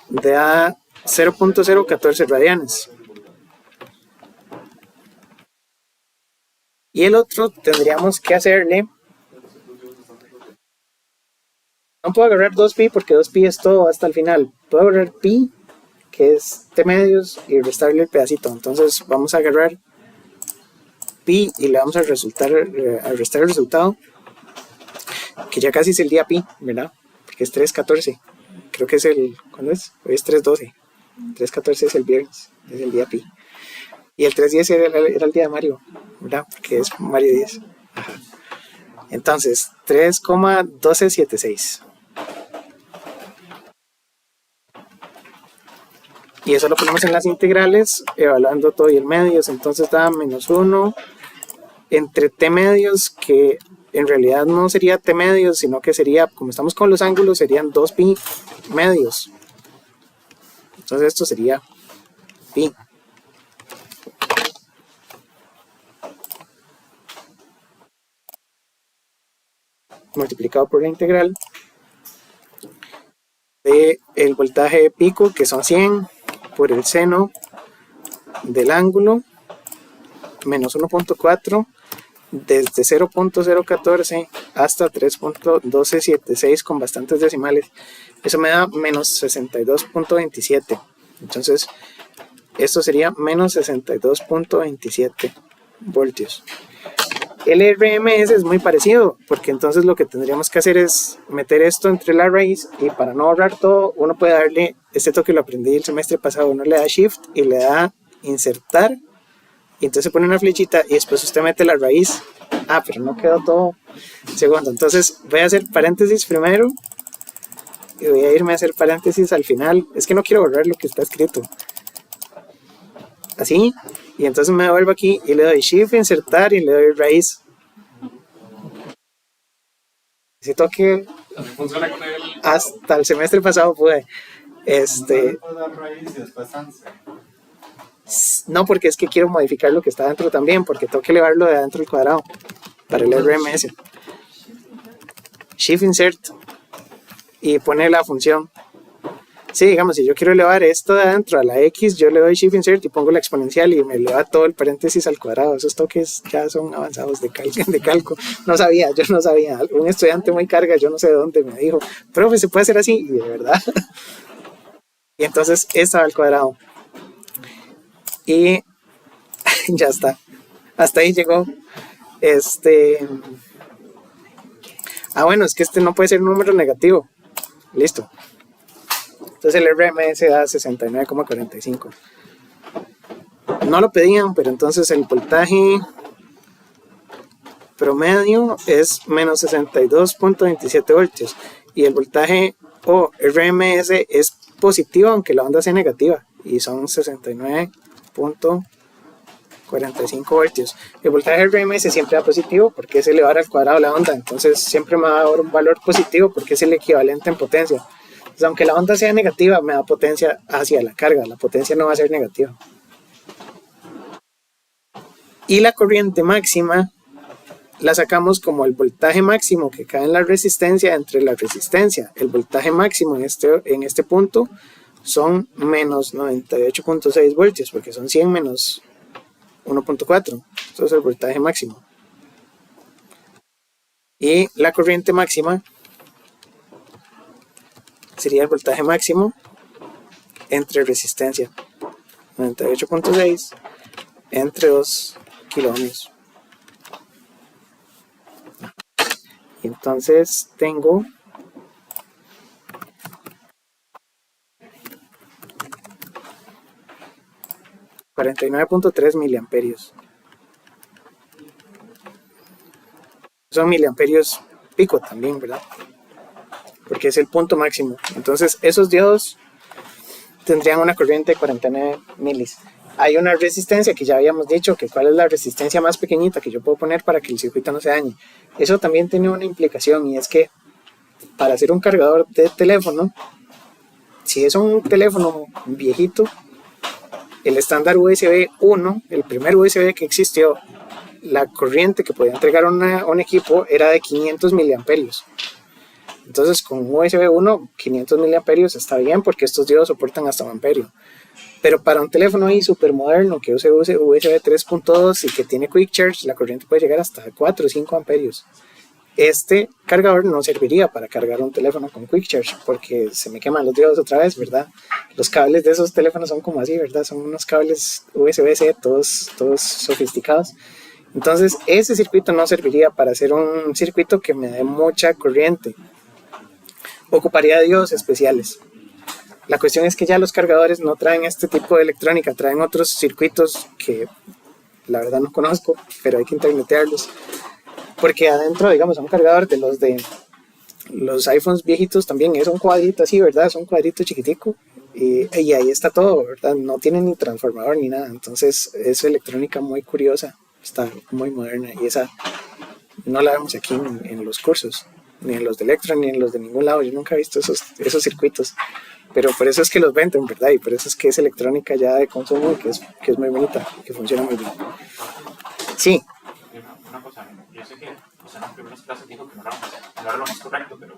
da 0.014 radianes. Y el otro tendríamos que hacerle... No puedo agarrar 2pi porque 2pi es todo hasta el final. Puedo agarrar pi, que es T medios, y restarle el pedacito. Entonces vamos a agarrar pi y le vamos a restar el resultado, que ya casi es el día pi, ¿verdad? Porque es 3.14. Creo que es el... ¿Cuándo es? Hoy es 3.12. 3.14 es el viernes, es el día pi. Y el 3.10 era el día de Mario, ¿verdad? Porque es Mario 10. Ajá. Entonces, 3,1276. Y eso lo ponemos en las integrales, evaluando todo y el medios. Entonces da menos 1 entre t medios, que en realidad no sería t medios, sino que sería, como estamos con los ángulos, serían 2pi medios. Entonces esto sería pi. Multiplicado por la integral de el voltaje pico, que son 100, por el seno del ángulo, menos 1.4, desde 0.014 hasta 3.1276 con bastantes decimales. Eso me da menos 62.27. Entonces esto sería menos 62.27 voltios. El RMS es muy parecido, porque entonces lo que tendríamos que hacer es meter esto entre la raíz, y para no ahorrar todo, uno puede darle, este toque lo aprendí el semestre pasado, uno le da shift y le da insertar, y entonces pone una flechita y después usted mete la raíz. Pero no quedó todo segundo, entonces voy a hacer paréntesis primero y voy a irme a hacer paréntesis al final. Es que no quiero borrar lo que está escrito. Así, y entonces me devuelvo aquí y le doy shift, insertar, y le doy raíz. Ese toque Funciona con él. hasta el semestre pasado pude. No, porque es que quiero modificar lo que está dentro también, porque tengo que elevarlo de adentro al cuadrado para el RMS. Shift insert y pone la función. Sí, digamos, si yo quiero elevar esto de adentro a la X, yo le doy Shift Insert y pongo la exponencial y me eleva todo el paréntesis al cuadrado. Esos toques ya son avanzados de cálculo. Yo no sabía. Un estudiante muy carga, yo no sé de dónde, me dijo, profe, ¿se puede hacer así? Y de verdad. Y entonces esta va al cuadrado. Y ya está. Hasta ahí llegó. Bueno, es que este no puede ser un número negativo. Listo. Entonces el RMS da 69,45. No lo pedían, pero entonces el voltaje promedio es menos 62.27 voltios. Y el voltaje RMS es positivo, aunque la onda sea negativa. Y son 69.45 voltios. El voltaje RMS siempre da positivo porque es elevar al cuadrado la onda. Entonces siempre me va a dar un valor positivo porque es el equivalente en potencia. Entonces, aunque la onda sea negativa, me da potencia hacia la carga. La potencia no va a ser negativa. Y la corriente máxima la sacamos como el voltaje máximo que cae en la resistencia entre la resistencia. El voltaje máximo en este punto son menos 98.6 voltios, porque son 100 menos 1.4. Eso es el voltaje máximo. Y la corriente máxima sería el voltaje máximo entre resistencia, 98.6 entre 2 kiloohmios. Entonces tengo 49.3 miliamperios. Son miliamperios pico también, ¿verdad? Porque es el punto máximo. Entonces esos diodos tendrían una corriente de 49 milis. Hay una resistencia que ya habíamos dicho, que cuál es la resistencia más pequeñita que yo puedo poner para que el circuito no se dañe. Eso también tiene una implicación, y es que para hacer un cargador de teléfono, si es un teléfono viejito, el estándar USB 1, el primer USB que existió, la corriente que podía entregar un equipo era de 500 miliamperios. Entonces con USB 1, 500 miliamperios está bien, porque estos diodos soportan hasta un amperio. Pero para un teléfono ahí súper moderno que use USB 3.2 y que tiene Quick Charge, la corriente puede llegar hasta 4 o 5 amperios. Este cargador no serviría para cargar un teléfono con Quick Charge, porque se me queman los diodos otra vez, ¿verdad? Los cables de esos teléfonos son como así, ¿verdad? Son unos cables USB-C todos sofisticados. Entonces ese circuito no serviría para hacer un circuito que me dé mucha corriente. Ocuparía diodos especiales. La cuestión es que ya los cargadores no traen este tipo de electrónica, traen otros circuitos que la verdad no conozco, pero hay que internetearlos. porque adentro, digamos, un cargador de los iPhones viejitos también es un cuadrito así, ¿verdad? Es un cuadrito chiquitico y ahí está todo, ¿verdad? No tiene ni transformador ni nada, entonces es electrónica muy curiosa, está muy moderna y esa no la vemos aquí en los cursos, ni en los de Electron ni en los de ningún lado. Yo nunca he visto esos circuitos, pero por eso es que los venden, ¿verdad? Y por eso es que es electrónica ya de consumo y que es muy bonita, que funciona muy bien. Sí. Una cosa, yo sé que en las primeras clases dijo que no era lo más correcto, pero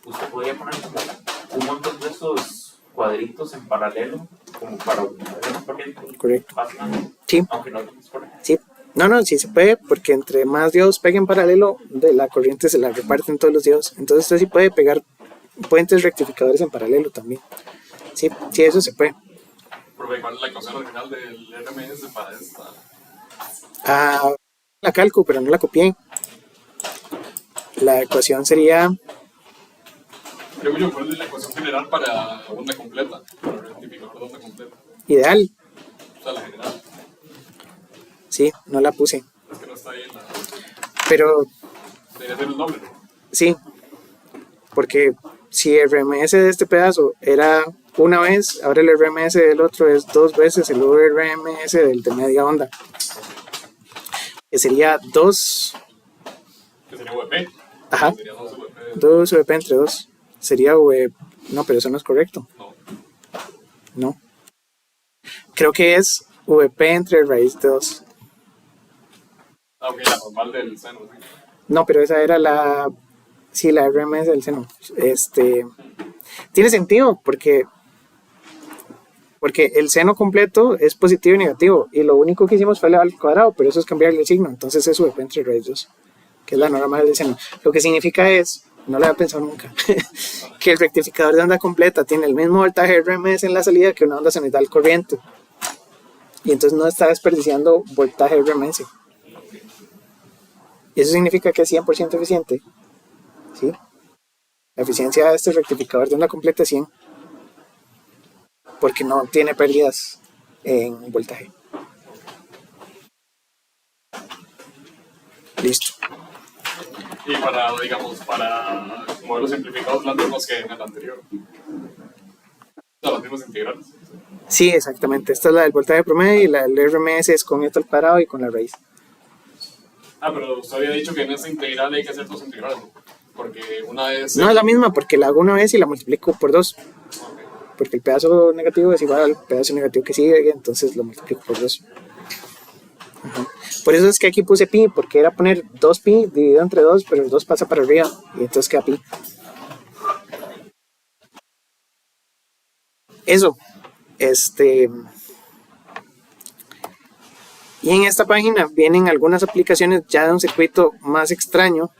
usted podría poner como un montón de estos cuadritos en paralelo, como para una corriente. Correcto. Bastante, Sí. aunque no es correcto. Sí. No, sí se puede, porque entre más diodos peguen en paralelo, de la corriente se la reparten todos los diodos. Entonces usted sí puede pegar puentes rectificadores en paralelo también. Sí, eso se puede. Profe, ¿cuál es la ecuación original del RMS para esta? La calco, pero no la copié. La ecuación sería... Yo, ¿cuál es la ecuación general para onda completa? Para el rectificador de onda completa. Ideal. O sea, la general. Sí, no la puse. Es que no está ahí en la... Pero Debería ser el nombre, ¿no? sí, porque si el RMS de este pedazo era una vez, ahora el RMS del otro es 2 veces el RMS del de media onda. Que sería 2... Que sería VP. Ajá. Sería 2 VP. 2 VP entre 2. Sería VP. No, pero eso no es correcto. No. Creo que es VP entre raíz de 2. Ah, ok, la normal del seno, sí. No, pero esa era la... Sí, la RMS del seno. Tiene sentido porque el seno completo es positivo y negativo. Y lo único que hicimos fue elevar al cuadrado, pero eso es cambiarle el signo. Entonces es VP entre raíz 2, que es la normal del seno. Lo que significa es, no lo había pensado nunca, que el rectificador de onda completa tiene el mismo voltaje RMS en la salida que una onda senoidal corriente. Y entonces no está desperdiciando voltaje RMS. Y eso significa que es 100% eficiente. ¿Sí? La eficiencia de este rectificador de onda completa es 100. Porque no tiene pérdidas en voltaje. Listo. Y para, digamos, para modelos simplificados, las mismas que en el anterior. O sea, las mismas integrales. Sí, exactamente. Esta es la del voltaje promedio y la del RMS es con esto al parado y con la raíz. Ah, pero usted había dicho que en esta integral hay que hacer 2 integrales, ¿no? Porque una es... No es la misma porque la hago una vez y la multiplico por 2. Porque el pedazo negativo es igual al pedazo negativo que sigue, entonces lo multiplico por 2. Por eso es que aquí puse pi, porque era poner 2pi dividido entre 2, pero el 2 pasa para arriba y entonces queda pi. Eso. Y en esta página vienen algunas aplicaciones ya de un circuito más extraño,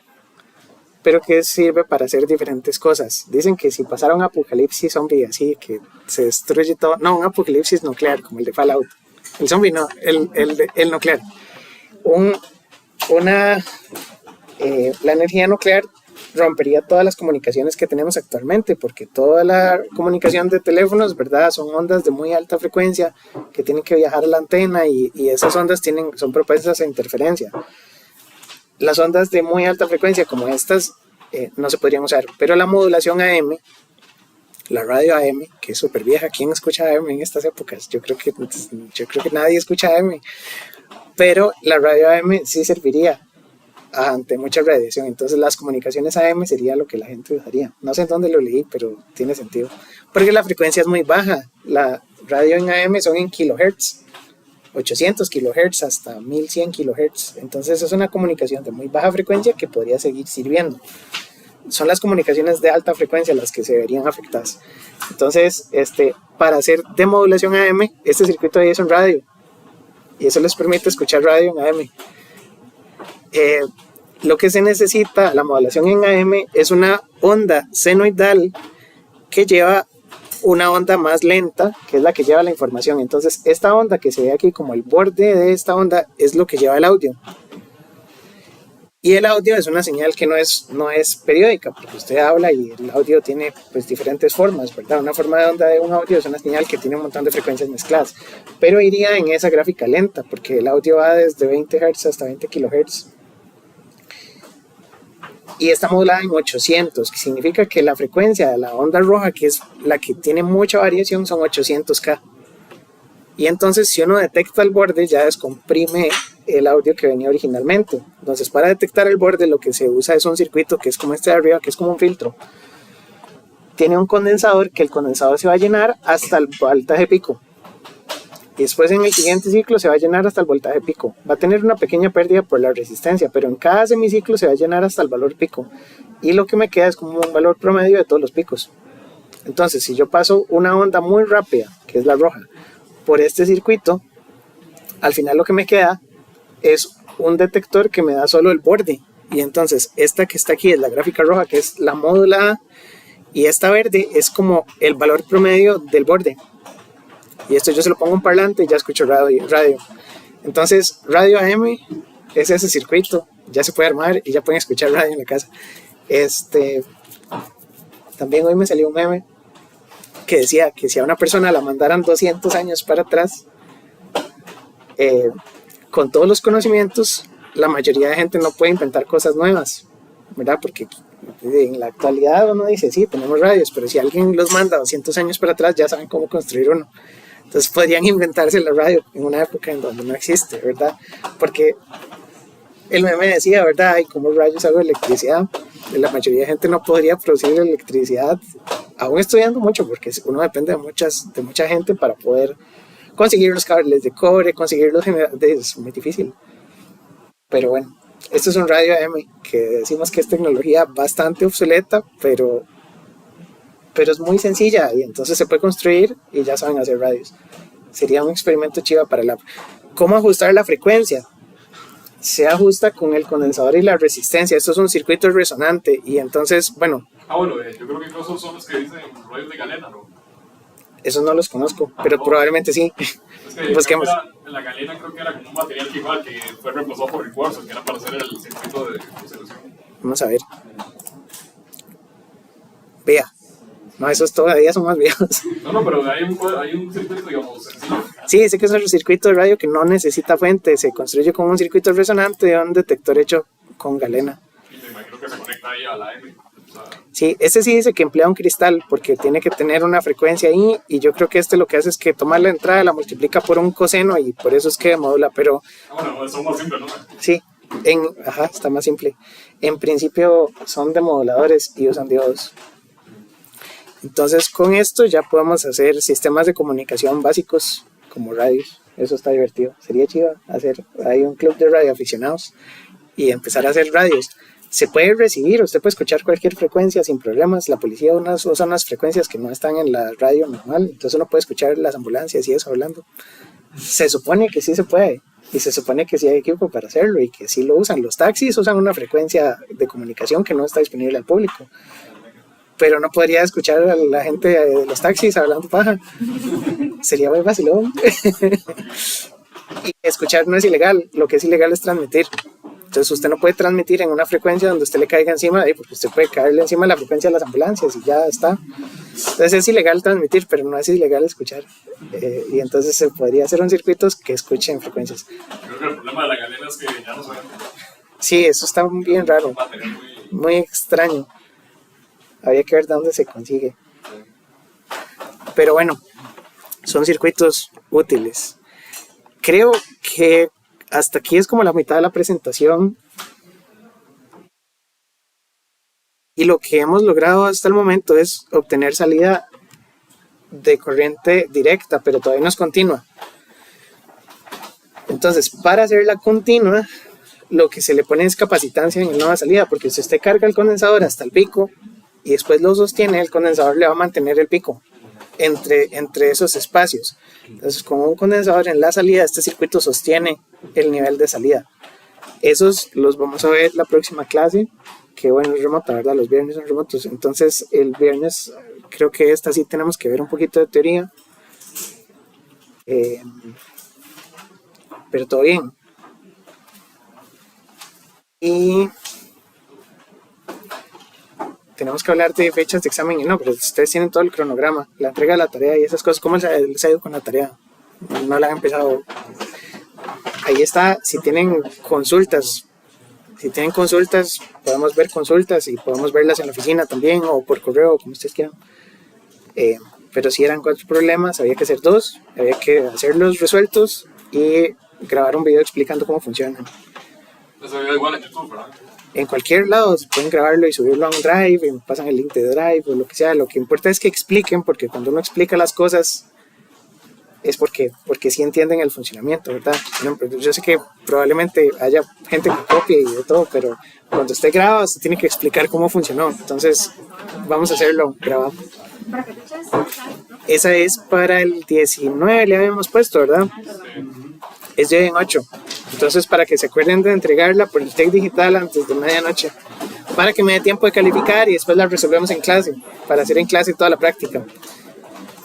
pero que sirve para hacer diferentes cosas. Dicen que si pasara un apocalipsis zombie así, que se destruye todo, no, un apocalipsis nuclear como el de Fallout, el zombie no, el nuclear, la energía nuclear rompería todas las comunicaciones que tenemos actualmente, porque toda la comunicación de teléfonos, ¿verdad? Son ondas de muy alta frecuencia que tienen que viajar a la antena y esas ondas son propensas a interferencia. Las ondas de muy alta frecuencia como estas no se podrían usar, pero la modulación AM, la radio AM, que es súper vieja, ¿quién escucha AM en estas épocas? Yo creo que nadie escucha AM, pero la radio AM sí serviría ante mucha radiación, entonces las comunicaciones AM sería lo que la gente usaría. No sé en dónde lo leí, pero tiene sentido, porque la frecuencia es muy baja. La radio en AM son en kilohertz, 800 kilohertz hasta 1100 kilohertz, entonces es una comunicación de muy baja frecuencia que podría seguir sirviendo. Son las comunicaciones de alta frecuencia las que se verían afectadas. Entonces, para hacer demodulación AM, este circuito ahí es un radio y eso les permite escuchar radio en AM. Lo que se necesita, la modulación en AM, es una onda senoidal que lleva una onda más lenta, que es la que lleva la información. Entonces esta onda que se ve aquí como el borde de esta onda es lo que lleva el audio, y el audio es una señal que no es periódica, porque usted habla y el audio tiene pues diferentes formas, ¿verdad? Una forma de onda de un audio es una señal que tiene un montón de frecuencias mezcladas, pero iría en esa gráfica lenta, porque el audio va desde 20 Hz hasta 20 kHz. y está modulada en 800, que significa que la frecuencia de la onda roja, que es la que tiene mucha variación, son 800K. Y entonces si uno detecta el borde, ya descomprime el audio que venía originalmente. Entonces para detectar el borde lo que se usa es un circuito que es como este de arriba, que es como un filtro. Tiene un condensador, que el condensador se va a llenar hasta el voltaje pico. Y después en el siguiente ciclo se va a llenar hasta el voltaje pico. Va a tener una pequeña pérdida por la resistencia, pero en cada semiciclo se va a llenar hasta el valor pico. Y lo que me queda es como un valor promedio de todos los picos. Entonces, si yo paso una onda muy rápida, que es la roja, por este circuito, al final lo que me queda es un detector que me da solo el borde. Y entonces esta que está aquí es la gráfica roja, que es la modulada, y esta verde es como el valor promedio del borde. Y esto yo se lo pongo a un parlante y ya escucho radio. Entonces radio AM es ese circuito, ya se puede armar y ya pueden escuchar radio en la casa. También hoy me salió un meme que decía que si a una persona la mandaran 200 años para atrás, con todos los conocimientos, la mayoría de gente no puede inventar cosas nuevas, ¿verdad? Porque en la actualidad uno dice, sí, tenemos radios, pero si alguien los manda 200 años para atrás, ya saben cómo construir uno. Entonces podrían inventarse la radio en una época en donde no existe, ¿verdad? Porque el meme decía, ¿verdad? ¿Y cómo rayos hago electricidad? La mayoría de gente no podría producir electricidad, aún estudiando mucho, porque uno depende de mucha gente para poder conseguir los cables de cobre, conseguir los generadores, es muy difícil. Pero bueno, esto es un radio AM, que decimos que es tecnología bastante obsoleta, pero es muy sencilla y entonces se puede construir y ya saben hacer radios. Sería un experimento chiva para el app. ¿Cómo ajustar la frecuencia? Se ajusta con el condensador y la resistencia. Esto es un circuito resonante y entonces, bueno. Bueno, yo creo que incluso son los que dicen radios de galena, ¿no? Esos no los conozco, pero probablemente sí. Es que busquemos. En la galena creo que era como un material que igual que fue reemplazado por el cuarzo, que era para hacer el circuito de solución. Vamos a ver. Vea. No, esos todavía son más viejos. No, pero hay un circuito, digamos, sencillo. Sí, ese que es el circuito de radio que no necesita fuente. Se construye con un circuito resonante de un detector hecho con galena. Y me imagino que se conecta ahí a la M. Sí, este sí dice que emplea un cristal porque tiene que tener una frecuencia ahí y yo creo que lo que hace es que toma la entrada, la multiplica por un coseno y por eso es que modula, pero... Bueno, eso es más simple, ¿no? Sí, está más simple. En principio son demoduladores y usan diodos. Entonces con esto ya podemos hacer sistemas de comunicación básicos como radios. Eso está divertido. Sería chido hacer ahí un club de radioaficionados y empezar a hacer radios. Se puede recibir, usted puede escuchar cualquier frecuencia sin problemas. La policía usa unas frecuencias que no están en la radio normal, entonces uno puede escuchar las ambulancias y eso hablando. Se supone que sí se puede y se supone que sí hay equipo para hacerlo y que sí lo usan. Los taxis usan una frecuencia de comunicación que no está disponible al público, pero no podría escuchar a la gente de los taxis hablando paja. Sería muy vacilón. Y escuchar no es ilegal, lo que es ilegal es transmitir. Entonces usted no puede transmitir en una frecuencia donde usted le caiga encima, porque usted puede caerle encima de la frecuencia de las ambulancias y ya está. Entonces es ilegal transmitir, pero no es ilegal escuchar. Y entonces se podría hacer un circuito que escuche en frecuencias. Creo que el problema de la galena es que ya no se ve. Sí, eso está bien raro, muy extraño. Habría que ver de dónde se consigue. Pero bueno, son circuitos útiles. Creo que hasta aquí es como la mitad de la presentación. Y lo que hemos logrado hasta el momento es obtener salida de corriente directa, pero todavía no es continua. Entonces, para hacerla continua, lo que se le pone es capacitancia en la nueva salida, porque si usted carga el condensador hasta el pico y después lo sostiene, el condensador le va a mantener el pico entre esos espacios. Entonces, con un condensador en la salida, este circuito sostiene el nivel de salida. Esos los vamos a ver la próxima clase, que bueno, es remota, ¿verdad? Los viernes son remotos. Entonces, el viernes creo que esta sí tenemos que ver un poquito de teoría. Pero todo bien. Y tenemos que hablar de fechas de examen y no, pero ustedes tienen todo el cronograma, la entrega de la tarea y esas cosas. ¿Cómo les ha ido con la tarea? No la han empezado. Ahí está, si tienen consultas, Si tienen consultas, podemos ver consultas y podemos verlas en la oficina también o por correo, como ustedes quieran. Pero si eran 4 problemas, había que hacer 2, había que hacerlos resueltos y grabar un video explicando cómo funcionan. Eso es igual en YouTube, ¿verdad? En cualquier lado pueden grabarlo y subirlo a un Drive y me pasan el link de Drive o lo que sea. Lo que importa es que expliquen, porque cuando uno explica las cosas es porque sí entienden el funcionamiento, ¿verdad? Yo sé que probablemente haya gente que copie y de todo, pero cuando usted graba, usted tiene que explicar cómo funcionó. Entonces, vamos a hacerlo grabado. Esa es para el 19, le habíamos puesto, ¿verdad? Es de en 8. Entonces, para que se acuerden de entregarla por el TEC digital antes de medianoche, para que me dé tiempo de calificar y después la resolvemos en clase, para hacer en clase toda la práctica.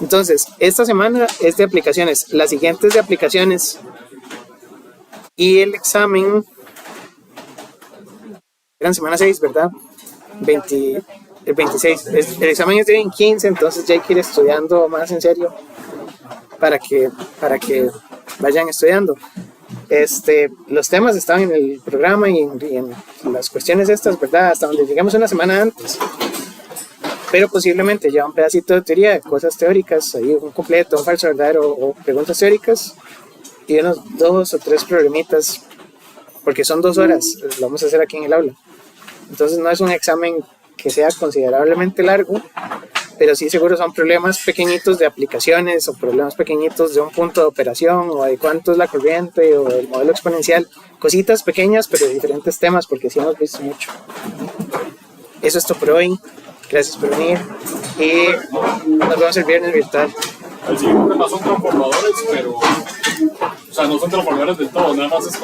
Entonces, esta semana es de aplicaciones, la siguiente es de aplicaciones y el examen eran semana 6, ¿verdad? El 26. El examen es de en 15, entonces ya hay que ir estudiando más en serio para que vayan estudiando. Los temas están en el programa y en las cuestiones estas, ¿verdad? Hasta donde llegamos una semana antes. Pero posiblemente ya un pedacito de teoría, cosas teóricas, ahí un completo, un falso verdadero o preguntas teóricas y unos 2 o 3 problemitas, porque son 2 horas, lo vamos a hacer aquí en el aula. Entonces no es un examen que sea considerablemente largo, pero sí seguro son problemas pequeñitos de aplicaciones o problemas pequeñitos de un punto de operación o de cuánto es la corriente o el modelo exponencial, cositas pequeñas pero de diferentes temas, porque sí hemos visto mucho. Eso es todo por hoy. Gracias por venir y nos vemos el viernes virtual. El siguiente tema son transformadores, pero o sea, no son transformadores del todo, nada más es